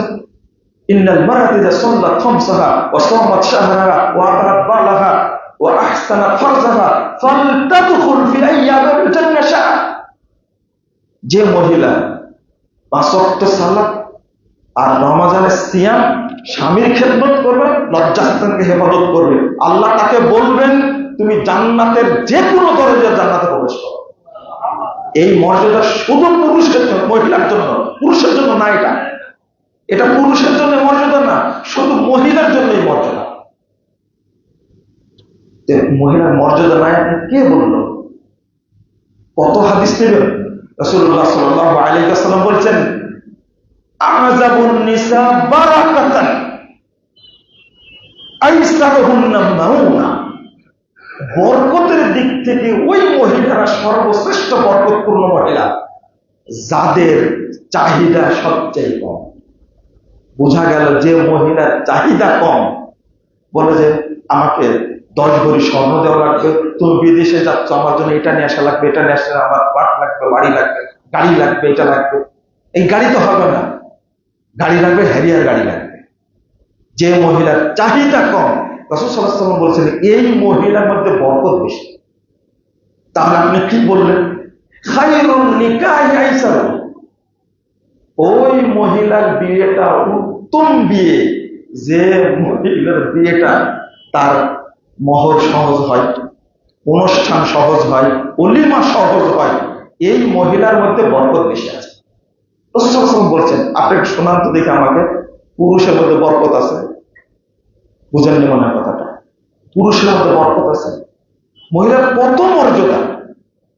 S1: ইন্নাল মারআতা ইযা সাল্লাত খামসাহা ওয়া সামাত শাহরাহা ওয়া আতাত বালাহা ওয়া আহসানাত ফারজাহা ফালতাদখুল ফি আইয়ামিল জান্নাহ শাহ, যে মহিলা 5 ওয়াক্ত সালাত আর রমজানের সিয়াম স্বামীর খেদমত করবে, লজ্জাস্থানকে হেফাজত করবে, আল্লাহ তাকে বলবেন তুমি জান্নাতের যে কোনো দরজায় জান্নাতে প্রবেশ করো। এই মর্যাদা শুধু পুরুষের জন্য, মহিলার জন্য, পুরুষের জন্য না। এটা পুরুষের জন্য মর্যাদা না, শুধু মহিলার জন্য এই মর্যাদা। মহিলার মর্যাদা নাই কে বলল? কত হাদিস নেবেন? রাসূলুল্লাহ সাল্লাল্লাহু আলাইহি ওয়াসাল্লাম বলেছেন আযাবুন নিসা বারাকাতান আইসারুহুন্না মাউনা, বরকতের দিক থেকে ওই মহিলারা সর্বশ্রেষ্ঠ বরকতপূর্ণ মহিলা যাদের চাহিদা সবচেয়ে কম। বোঝা গেল যে মহিলার চাহিদা কম, বলে যে আমাকে 10 ভরি স্বর্ণ দেওয়া লাগবে, তুমি বিদেশে যাচ্ছ আমার জন্য এটা নিয়ে আসা লাগবে, এটা নিয়ে আসা, আমার ফ্ল্যাট লাগবে, বাড়ি লাগবে, গাড়ি লাগবে, এটা লাগবে। এই গাড়ি তো হবে না, গাড়ি লাগবে, হ্যারিয়ার গাড়ি লাগবে। যে মহিলার চাহিদা কম, রাসূল সাল্লাল্লাহু আলাইহি ওয়াসাল্লাম বলছেন এই মহিলার মধ্যে বরকত বেশি। তাহলে আপনি কি বললেন? খায়রুন নিকাহি আইসারু, ওই মহিলার বিয়েটা উত্তম বিয়ে যে মহিলার বিয়েটা তার মহর সহজ হয়, অনুষ্ঠান সহজ হয়, অলিমা সহজ হয়, এই মহিলার মধ্যে বরকত বেশি আছে। রাসূল সাল্লাল্লাহু আলাইহি ওয়াসাল্লাম বলছেন আপনি শোনান তো দেখে আমাকে, পুরুষের মধ্যে বরকত আছে? বুঝেননি মনে হয় কথাটা? পুরুষের মধ্যে বরকত আছে, মহিলার কত মর্যাদা।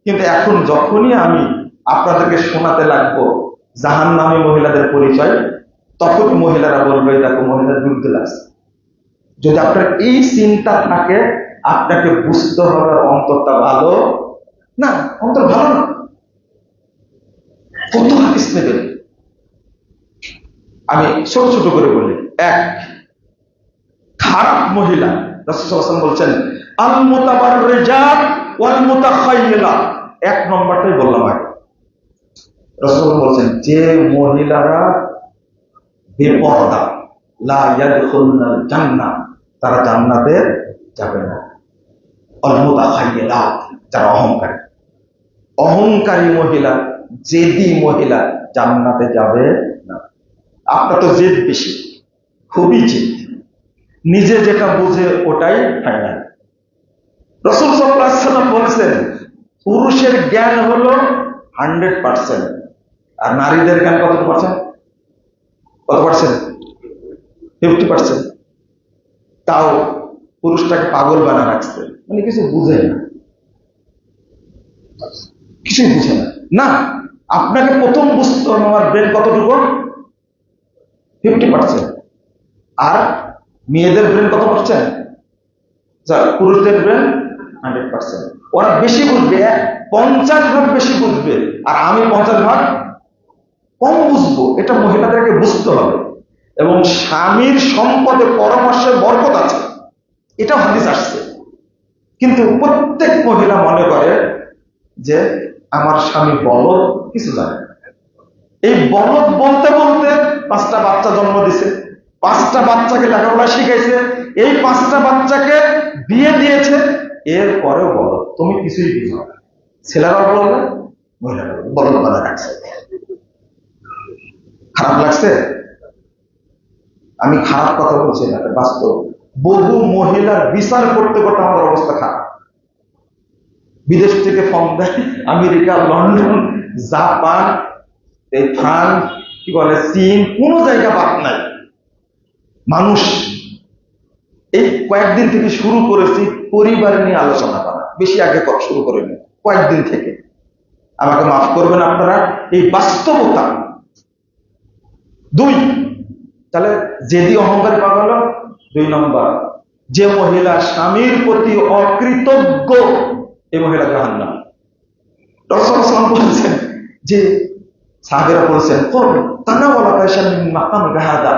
S1: কিন্তু এখন যখনই আমি আপনাদেরকে শোনাতে লাগবো জাহান্নামী মহিলাদের পরিচয়, তখন মহিলারা বলবে দেখো মহিলার বিরুদ্ধে লাগছে। যদি আপনার এই চিন্তা থাকে, আপনাকে বুঝতে হবে অন্তরটা ভালো না, অন্তর ভালো না। কত হাদিস নেবেন? আমি ছোট ছোট করে বলি। এক, খারাপ মহিলা, রাসূল সাল্লাল্লাহু আলাইহি ওয়াসাল্লাম বলছেন আল মুতাবাররিজাত ওয়াল মুতাখায়্যিলাত, 1 নম্বরটাই বললাম আগে। রাসূল বলছেন যে মহিলারা বেপরদা, লা ইয়াদখুলুনাল জান্নাহ, তারা জান্নাতে যাবে না। আল মুতাখায়্যিলাত, যারা অহংকারী, অহংকারী মহিলা, জেদি মহিলা জান্নাতে যাবে না। আপনার তো জেদ বেশি, খুবই জেদ, নিজে যেটা বুঝে ওটাই ফাইনাল। রাসূল সাল্লাল্লাহু আলাইহি ওয়াসাল্লাম বলেছেন পুরুষের জ্ঞান হলো 100%, আর নারীদের জ্ঞান কত পার্সেন্ট? কত পার্সেন্ট? 50%। তাও পুরুষটাকে পাগল বানা রাখছে, মানে কিছু বুঝে না, কিছুই বুঝে না। না, আপনাকে প্রথম বুঝতে হবে আমার ব্রেন কতটুকু? 50%। আর মেয়েদের ব্রেন কত পার্সেন্ট? পুরুষদের ব্রেন 100%। ওরা বেশি বুঝবে, 50 ভাগ বেশি বুঝবে, আর আমি 50 ভাগ কম বুঝবো। এটা মহিলাদেরকে বুঝতে হবে। এবং স্বামীর সম্পদে পরামর্শের বরকত আছে, এটা হাদিস আসছে। কিন্তু প্রত্যেক মহিলা মনে করে যে আমার স্বামী বলদ, কিছু জানে না। এই বলদ বলতে বলতে 5টা বাচ্চা জন্ম দিছে, 5টা বাচ্চাকে লেখাপড়া শিখাইছে, এই 5টা বাচ্চাকে বিয়ে দিয়েছে, এরপরেও বলদ, তুমি কিছুই বুঝো না। ছেলেরা বলবে, মহিলারা বলদ বানা রাখছে। খারাপ লাগছে? আমি খারাপ কথা বলছি না, বাস্তব। বহু মহিলার বিচার করতে করতে আমাদের অবস্থা খারাপ। বিদেশ থেকে ফোন দেয়, আমেরিকা, লন্ডন, জাপান, এই ফ্রান্স, কি বলে চীন, কোন জায়গা বাদ নাই। মানুষ এই কয়েকদিন থেকে শুরু করেছি পরিবার নিয়ে আলোচনা করা, বেশি আগে শুরু করিনি, কয়েকদিন থেকে। আমাকে মাফ করবেন আপনারা, এই বাস্তবতা। দুই, তাহলে যেদি অহংকারী পাওয়া গেল। 2 নম্বর, যে মহিলা স্বামীর প্রতি অকৃতজ্ঞ, এই মহিলা জাহান্নাম। রাসূল সাল্লাল্লাহু আলাইহি ওয়াসাল্লাম বলেছেন যে সাহাবীরা বলেছেন, তানা ওয়ালা কায়সা মিন মাকাম গাহাদা,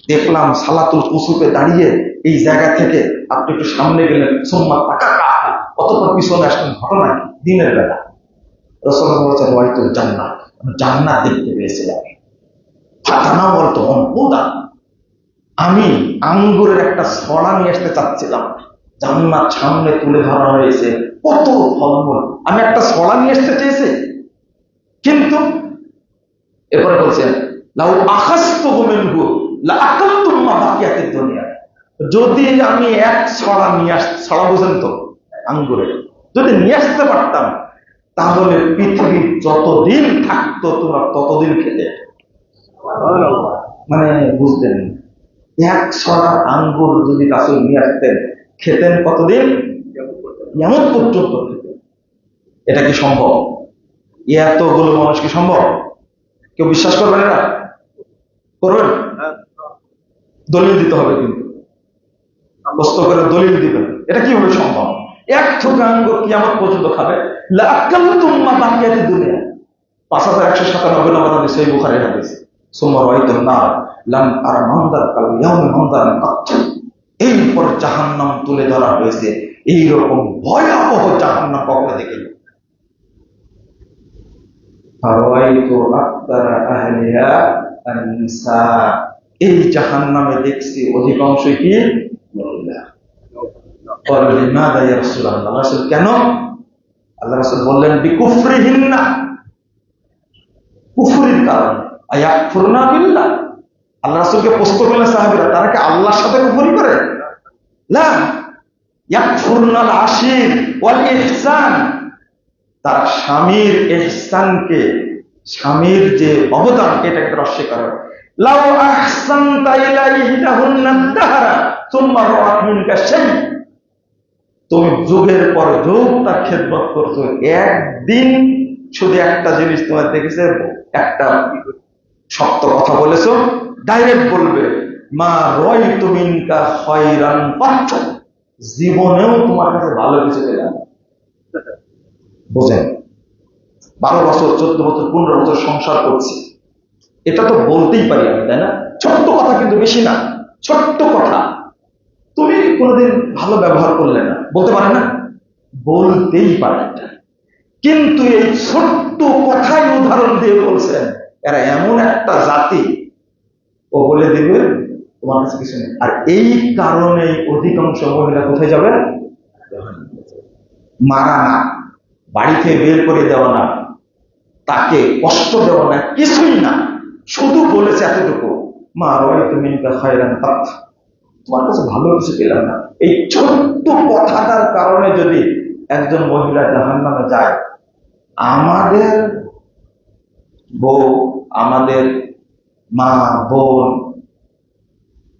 S1: দেখলাম সালাতুল কুসুফে দাঁড়িয়ে এই জায়গা থেকে আপনি একটু সামনে গেলেন, সুম্মা তাকাকা, অতঃপর পিছনে আসলেন, ঘটনা কি? দিনের বেলা। রাসূলুল্লাহ বলেছেন, ওয়াইতুল জান্নাত, জান্নাত দেখতে পেয়েছিলাম। ফাতানা বলতো অনহুদা, আমি আঙ্গুরের একটা ছড়া নিয়ে আসতে চাচ্ছিলাম, জান্নাত সামনে তুলে ধরা হয়েছে, কত ফলমূল, আমি একটা ছড়া নিয়ে আসতে চেয়েছি, কিন্তু এরপরে বলছেন লাউ আখাসতুহু মিনহু লাআকালতুম মা বাকিয়াতিদ দুনিয়া, যদি আমি এক ছড়া নিয়ে ছড়া বুঝেন তো আঙ্গুরের, যদি নিয়ে আসতে পারতাম, তাহলে পৃথিবীর যতদিন থাকতো তোমরা ততদিন খেতে। মানে বুঝলেন, এক ছড়া আঙ্গুর যদি রাসূল নিয়ে আসতেন, খেতেন কতদিন? কিয়ামত পর্যন্ত খেতেন। এটা কি সম্ভব? এতগুলো মানুষ কি সম্ভব? কেউ বিশ্বাস করবেন? এটা করবেন? দলিল দিতে হবে, কিন্তু কষ্ট করে দলিল দিবেন। এটা কিভাবে সম্ভব? এক থোকা আঙ্গুর কিয়ামত পর্যন্ত খাবে। লাআকালতুম মা বাকিয়াতিদ দুনিয়া, 5197 নম্বর হাদিস, সহিহ বুখারীর হাদিস। সুম্মা রাআইতুন নার লাম আরা মানদার কাল ইয়াউমি মানদারান কাত, এরপর জাহান্নাম তুলে ধরা হয়েছে, এইরকম ভয়াবহ জাহান্নাম কখনো দেখিনি। ফারাআইতু আকতারা আহলিহা আন-নিসা, এই জাহান্নামে দেখছি অধিকাংশই কি? মহিলা। লিমাযা ইয়া রাসূলুল্লাহ, রাসূল কেন? আল্লাহ রাসূল বললেন বিকুফরিহিন্না, কুফরির কারণে। আয়াকফুরনা বিল্লাহ, আল্লাহ রাসূলকে প্রশ্ন করলেন সাহাবীরা, তারা কি আল্লাহর সাথে কুফরি করে? লা ইয়াকফুরনাল আশির ওয়াল ইহসান, তারা স্বামীর ইহসানকে, স্বামীর যে অবদান, এটাকে অস্বীকার করে। লাউ আহসানতা ইলাইহিন্না দাহরা সুম্মা রাআত মিনকা শাই, তুমি যুগের পর যুগ তার খেদমত করছো, একদিন শুধু একটা জিনিস তোমার দেখেছে, একটা শক্ত কথা বলেছো, ডাইরেক্ট বলবে মা রাআইতু মিনকা খায়রান কাত, জীবনেও তোমার কাছে ভালো কিছু পেলাম না। বুঝেন, 12 বছর, 14 বছর, 15 বছর সংসার করছি, এটা তো বলতেই পারি আমি, তাই না? ছোট্ট কথা, কিন্তু বেশি না, ছোট্ট কথা। তুমি কোনোদিন ভালো ব্যবহার করলে না, বলতে পারে না? বলতেই পারে এটা। কিন্তু এই ছোট্ট কথাই উদাহরণ দিয়ে বলছেন, এরা এমন একটা জাতি, ও বলে দিবে তোমার কাছে কিছু নেই। আর এই কারণে অধিকাংশ মহিলা কোথায় যাবে? মারা না, বাড়িতে বের করে দেওয়া না, তাকে কষ্ট দেওয়া না, কিছুই না, শুধু বলেছে এতটুকু, মা রাআইতু মিনকা খায়রান কাত, তোমার কাছে ভালো কিছু পেলাম না। এই ছোট্ট কথাটার কারণে যদি একজন মহিলা জাহান্নামে যায়, আমাদের বউ, আমাদের মা, বোন,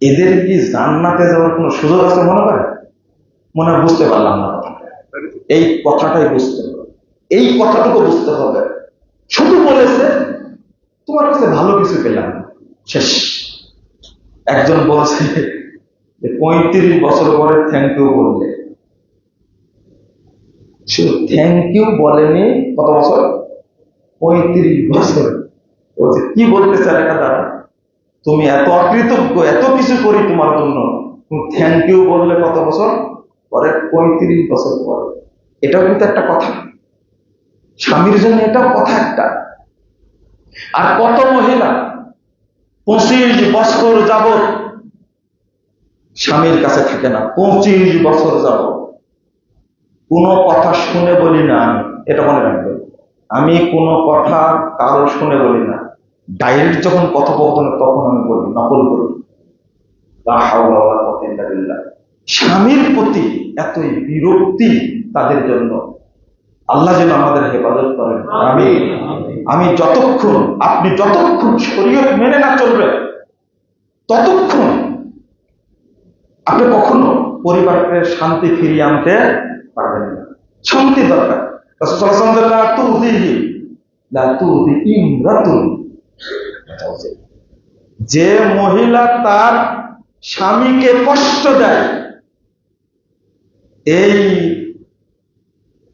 S1: এদের কি জান্নাতে যাওয়ার কোনো সুযোগ আছে মনে করে? মনে হয় বুঝতে পারলাম না। এই কথাটাই বুঝতে হবে, এই কথাটুকু বুঝতে হবে। শুধু বলেছে তোমার কাছে ভালো কিছু পেলাম, শেষ। একজন বলছে যে 35 বছর পরে থ্যাংক ইউ বললে, শুধু থ্যাংক ইউ বলেনি, কত বছর? 35 বছর। বলছে কি বলতে চায় এটা দ্বারা, তুমি এত অকৃতজ্ঞ, এত কিছু করি তোমার জন্য, তুমি থ্যাংক ইউ বললে কত বছর পরে? 35 বছর পরে। এটাও কিন্তু একটা কথা, স্বামীর জন্য এটাও কথা একটা। আর কত মহিলা 25 বছর যাবত স্বামীর কাছে থাকে না, 25 বছর যাবত কোনো কথা শুনে বলি না আমি, এটা মনে রাখবে। আমি কোনো কথা কারো শুনে বলি না, ডাইরেক্ট যখন কথোপকথন তখন আমি বলি, নকল করি। লা হাওলা ওয়ালা কুওয়াতা ইল্লা বিল্লাহ। স্বামীর প্রতি এতই বিরক্তি তাদের জন্য, আল্লাহ যেন আমাদের হেফাজত করেন। আমি যতক্ষণ আপনি যতক্ষণ শরীয়ত মেনে না চলবেন ততক্ষণ আপনি কখনো পরিবারকে শান্তি ফিরিয়ে আনতে পারবেন না। শান্তি দরকার। যে মহিলা তার স্বামীকে কষ্ট দেয়, এই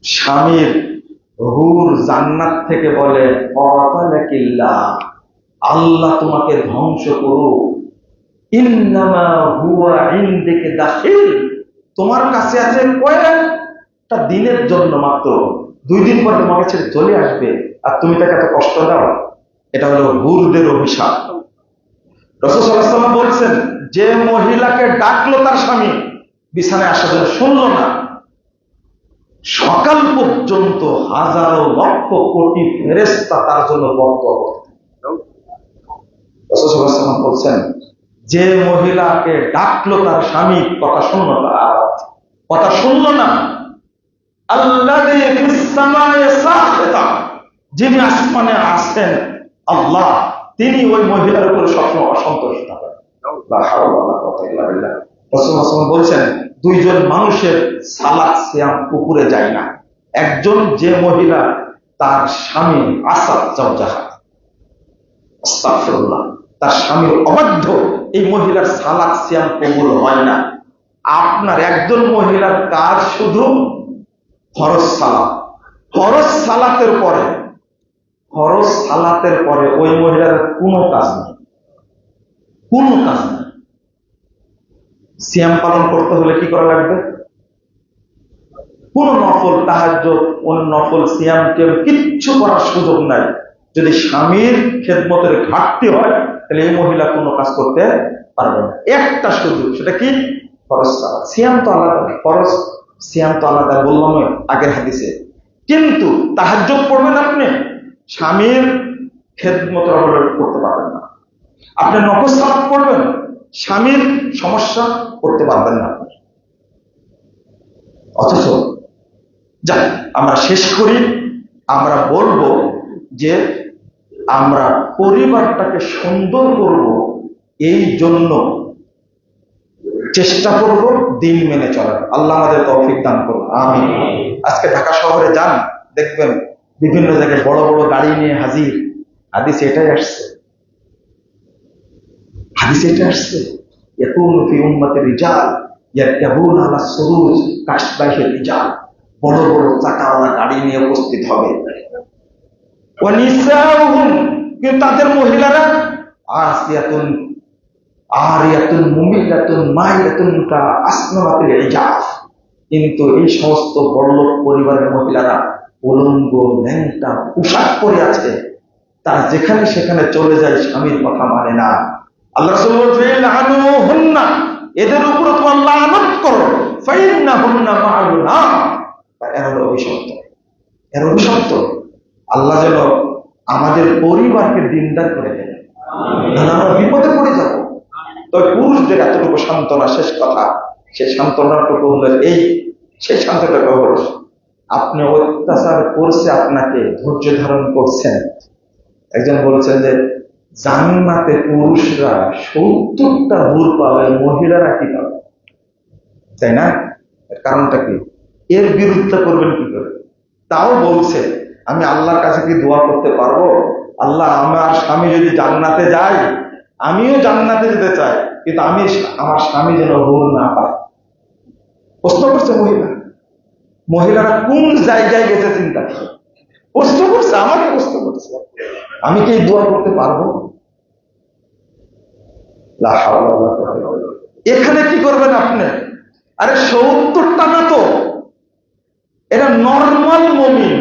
S1: স্বামীর হুর জান্নাত থেকে বলে আল্লাহ তোমাকে ধ্বংস করুক, ইন্নামা হুয়া ইনদিকে দাখিল, তোমার কাছে আছে কয়েকটা দিনের জন্য মাত্র, 2 দিন পর তোমার কাছে চলে আসবে, আর তুমি তাকে এত কষ্ট দাও। এটা হলো হুরদের অভিশাপ। রাসূল সাল্লাল্লাহু আলাইহি ওয়াসাল্লাম বলছেন, যে মহিলাকে ডাকলো তার স্বামী বিছানায় আসার জন্য, শুনলো না, সকাল পর্যন্ত হাজারো লক্ষ কোটি ফেরেশতা তার জন্য বদদোয়া করতেন। রাসূল সাল্লাল্লাহু আলাইহি ওয়াসাল্লাম বলছেন, যে মহিলাকে ডাকলো তার স্বামী কথা শুনলো না, কথা শুনলো না, আল্লাযী ফিস সামায়ে সাখিতা, যিনি আসমানে আছেন আল্লাহ, তিনি ওই মহিলার উপর সবসময় অসন্তুষ্ট থাকেন। লা হাওলা ওয়ালা কুওয়াতা ইল্লা বিল্লাহ। রাসূল সাল্লাল্লাহু আলাইহি ওয়াসাল্লাম বলছেন, 2 জন মানুষের সালাত সিয়াম পুকুরে যায় না। একজন, যে মহিলা তার স্বামী আসাদ জাওজাহা, আস্তাগফিরুল্লাহ, তার স্বামীর অবাধ্য, এই মহিলার সালাত সিয়াম কবুল হয় না। আপনার একজন মহিলার কাজ শুধু ফরজ সালাত, ফরজ সালাতের পরে, ফরজ সালাতের পরে ওই মহিলার কোনো কাজ নেই, কোনো কাজ নেই। সিয়াম পালন করতে হলে কি করা লাগবে? কোন নফল তাহাজ্জুদ, কোন নফল সিয়াম টিয়াম কিচ্ছু করার সুযোগ নাই। যদি স্বামীর খেদমতের ঘাটতি হয় তাহলে এই মহিলা কোনো কাজ করতে পারবে না। একটা সুযোগ, সেটা কি? ফরজ সালাত। সিয়াম তো আলাদা, ফরজ সিয়াম তো আলাদা, বললাম আগের হাদিসে। কিন্তু তাহাজ্জুদ পড়বেন আপনি, স্বামীর খেদমতের অবহেলা করতে পারবেন না। আপনি নফল সালাত পড়বেন, স্বামীর সমস্যা করতে পারবেন না। অথচ যাই আমরা শেষ করি, আমরা বলবো যে আমরা পরিবারটাকে সুন্দর করব, এই জন্য চেষ্টা করব দিন মেনে চলার। আল্লাহ আমাদের তৌফিক দান করুন, আমিন। আজকে ঢাকা শহরে যান, দেখবেন বিভিন্ন জায়গায় বড় বড় গাড়ি নিয়ে হাজির। হাদিসে এটাই আসছে, হাদিসে এটা আসছে, ইয়াকুনু ফি উম্মতি রিজাল ইয়ারকাবুনা আলা সুরুজ কাশবাইহির রিজাল, বড় বড় চাকাওয়ালা গাড়ি নিয়ে উপস্থিত হবে। ওয়া নিসাউহুম, কিন্তু তাদের মহিলারা আসিয়াতুন আরিয়াতুন মুমিলাতুন মাইলাতুন কা আসনামাতিল ইজাফ, কিন্তু এই সমস্ত বড়লোক পরিবারের মহিলারা উলঙ্গ ন্যাংটা পোশাক পরে আছে, তারা যেখানে সেখানে চলে যায়, স্বামীর কথা মানে না। আল্লাহ রাসূল বলেন, লানুহুন্না, এদের উপর তোমরা লানত করো, ফাইন্নাহুন্না মা'লুনা, এর হলো অভিশপ্ত, এর অভিশপ্ত। আল্লাহ যেন আমাদের পরিবারকে দিনদার করে দেন, তাহলে আমরা বিপদে পড়ে যাব। তবে পুরুষদের এতটুকু সান্ত্বনা, শেষ কথা, সেই সান্ত্বনাটুকু হলো এই, সেই সান্ত্বনাটা হলো আপনি অত্যাচার করছে, আপনাকে ধৈর্য ধারণ করছেন। একজন বলেছেন যে জান্নাতে পুরুষরা 70টা হুর পাবে, মহিলারা কি পাবে, তাই না? এর কারণটা কি? এর বিরুদ্ধে করবেন কি করে? তাও বলছে, আমি আল্লাহর কাছে কি দোয়া করতে পারবো, আল্লাহ আমার স্বামী যদি জান্নাতে যায়, আমিও জান্নাতে যেতে চাই, কিন্তু আমি আমার স্বামী যেন হুর না পায়। প্রশ্ন করছে মহিলা, মহিলারা কোন জায়গায় গেছে চিন্তা করে প্রশ্ন করছে, আমাকে প্রশ্ন করছে, আমি কি দোয়া করতে পারবো? এখানে কি করবেন আপনি? আরে 70টা না তো, এটা নর্মাল মুমিন,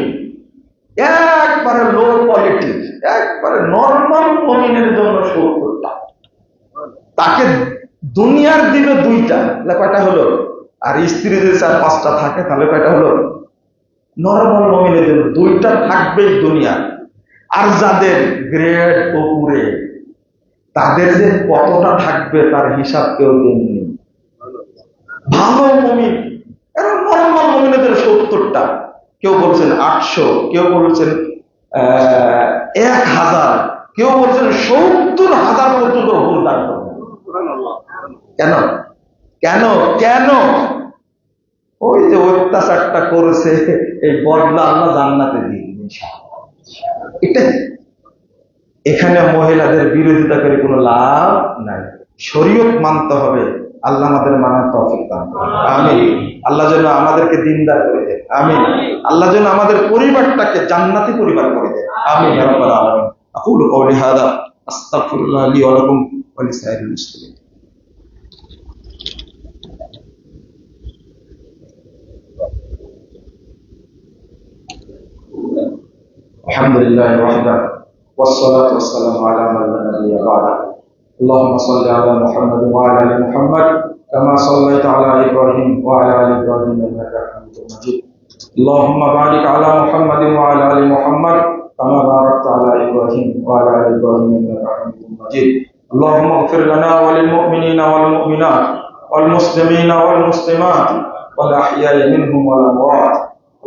S1: একবারে লো কোয়ালিটি, একবারে নর্মাল মুমিনের জন্য 70টা। তাকে দুনিয়ার দিবে 2টা, কয়টা হলো? আর স্ত্রী যদি 4-5টা থাকে তাহলে কয়টা হলো? নর্মাল মুমিনের জন্য 2টা থাকবেই দুনিয়া। আর যাদের গ্রেড উপরে, তাদের যে কতটা থাকবে তার হিসাব কেউ দেননি। ভালো মুমিন, এরা নর্মাল মুমিনের জন্য 70টা। কেউ বলছেন 800, কেউ বলছেন 1000, কেউ বলছেন 70,000 পর্যন্ত হুকুম দান করবেন। কেন কেন কেন? ওই যে অত্যাচারটা করেছে, এই বদলা আল্লাহ জান্নাতে দিয়ে দিবেন ইনশাআল্লাহ। এটাই। এখানে মহিলাদের বিরোধিতা করে কোনো লাভ নাই। শরীয়ত মানতে হবে। আল্লাহ আমাদের মানার তৌফিক দান করুন। আমিন। আল্লাহ যেন আমাদেরকে দিনদার করে দেন। আমিন। আল্লাহ যেন আমাদের পরিবারটাকে জান্নাতি পরিবার করে দেন। আমিন ইয়া রাব্বাল আলামিন। আকুলু কওলি হাযা আস্তাগফিরুল্লাহ লি ওয়া লাকুম ওয়া লিসাইরিল মুসলিমিন। আলহামদুলিল্লাহ ওয়াহদা والصلاة والسلام على من لا نبي بعده. اللهم صل على محمد وعلى آل محمد كما صليت على إبراهيم وعلى آل إبراهيم إنك حميد مجيد. اللهم بارك على محمد وعلى آل محمد كما باركت على إبراهيم وعلى آل إبراهيم إنك حميد مجيد. اللهم اغفر لنا وللمؤمنين والمؤمنات والمسلمين والمسلمات والأحياء منهم والأموات.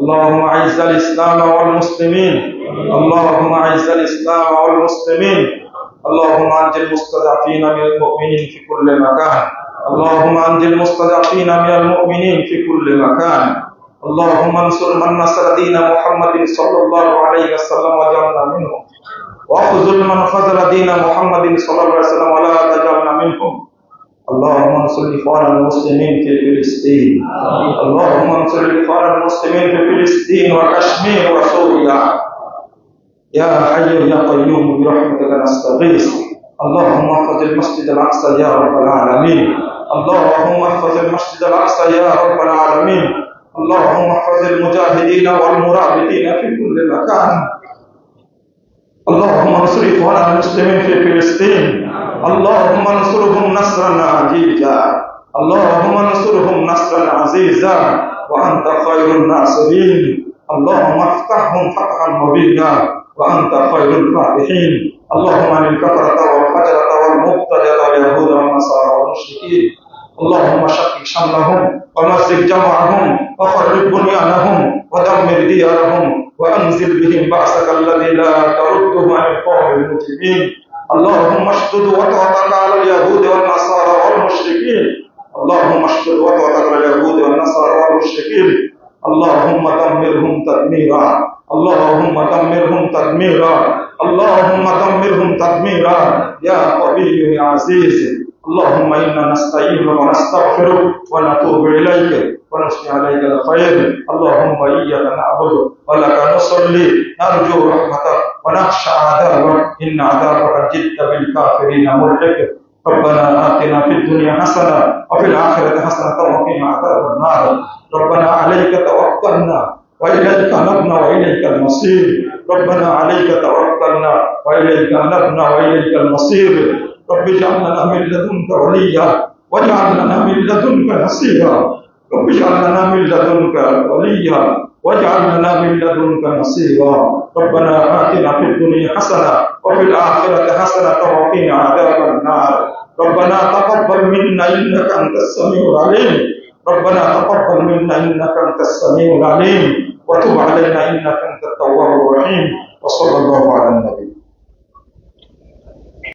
S1: اللهم أعز الإسلام والمسلمين. اللهم أعز الإسلام والمسلمين. اللهم أنجِ المستضعفين من المؤمنين في كل مكان. اللهم أنجِ المستضعفين من المؤمنين في كل مكان. اللهم انصر من نصر دين محمد صلى الله عليه وسلم واجعلنا منهم، واخذل من خذل دين محمد صلى الله عليه وسلم ولا تجعلنا منهم. اللهم انصر إخوان المسلمين في فلسطين. اللهم انصر إخوان المسلمين في فلسطين وكشمير وسوريا. يا حي يا قيوم برحمتك نستغيث. اللهم احفظ المسجد الأقصى يا رب العالمين. اللهم احفظ المسجد الأقصى يا رب العالمين. اللهم احفظ المجاهدين والمرابطين في كل مكان. اللهم انصر إخوان المسلمين في فلسطين. اللهم انصرهم نصرا عزيزا. اللهم انصرهم نصرا عزيزا وأنت خير الناصرين. اللهم افتحهم فتحا مبينا وأنت خير الفاتحين. اللهم عن الكفرة والفجرة والمبتدعة واليهود والنصارى والمشركين. اللهم شقق شملهم ومزق جمعهم وخرب بنيانهم ودمر ديارهم وأنزل بهم بأسك الذي لا ترده عن القوم المجرمين. اللهم اشدد وطأتك على اليهود والنصارى والمشركين. اللهم اشدد وطأتك على اليهود والنصارى والمشركين. اللهم دمرهم تدميرا. اللهم دمرهم تدميرا. اللهم دمرهم تدميرا يا قوي يا عزيز. اللهم إنا نستعين ونستغفرك ونتوب إليك ونثني عليك الخير. اللهم إياك نعبد ولك نصلي نرجو رحمتك ونخشى عذابك إن عذابك جد بالكافرين ملحق. ربنا آتنا في الدنيا حسنة وفي الآخرة حسنة وقنا عذاب النار. ربنا عليك توكلنا وإليك نبنا وإليك المصير. ربنا عليك توكلنا وإليك نبنا وإليك المصير. رب اجعل لنا من لدنك وليا واجعل لنا من لدنك نصيرا. رب اجعل لنا من لدنك وليا واجعل لنا من لدنك نصيرا. ربنا آتنا في الدنيا حسنة وفي الآخرة حسنة وقنا عذاب النار. ربنا تقبل منا إنك أنت السميع العليم. ربنا تقبل منا إنك أنت السميع العليم وتب علينا إنك أنت التواب الرحيم. وصلى الله على النبي.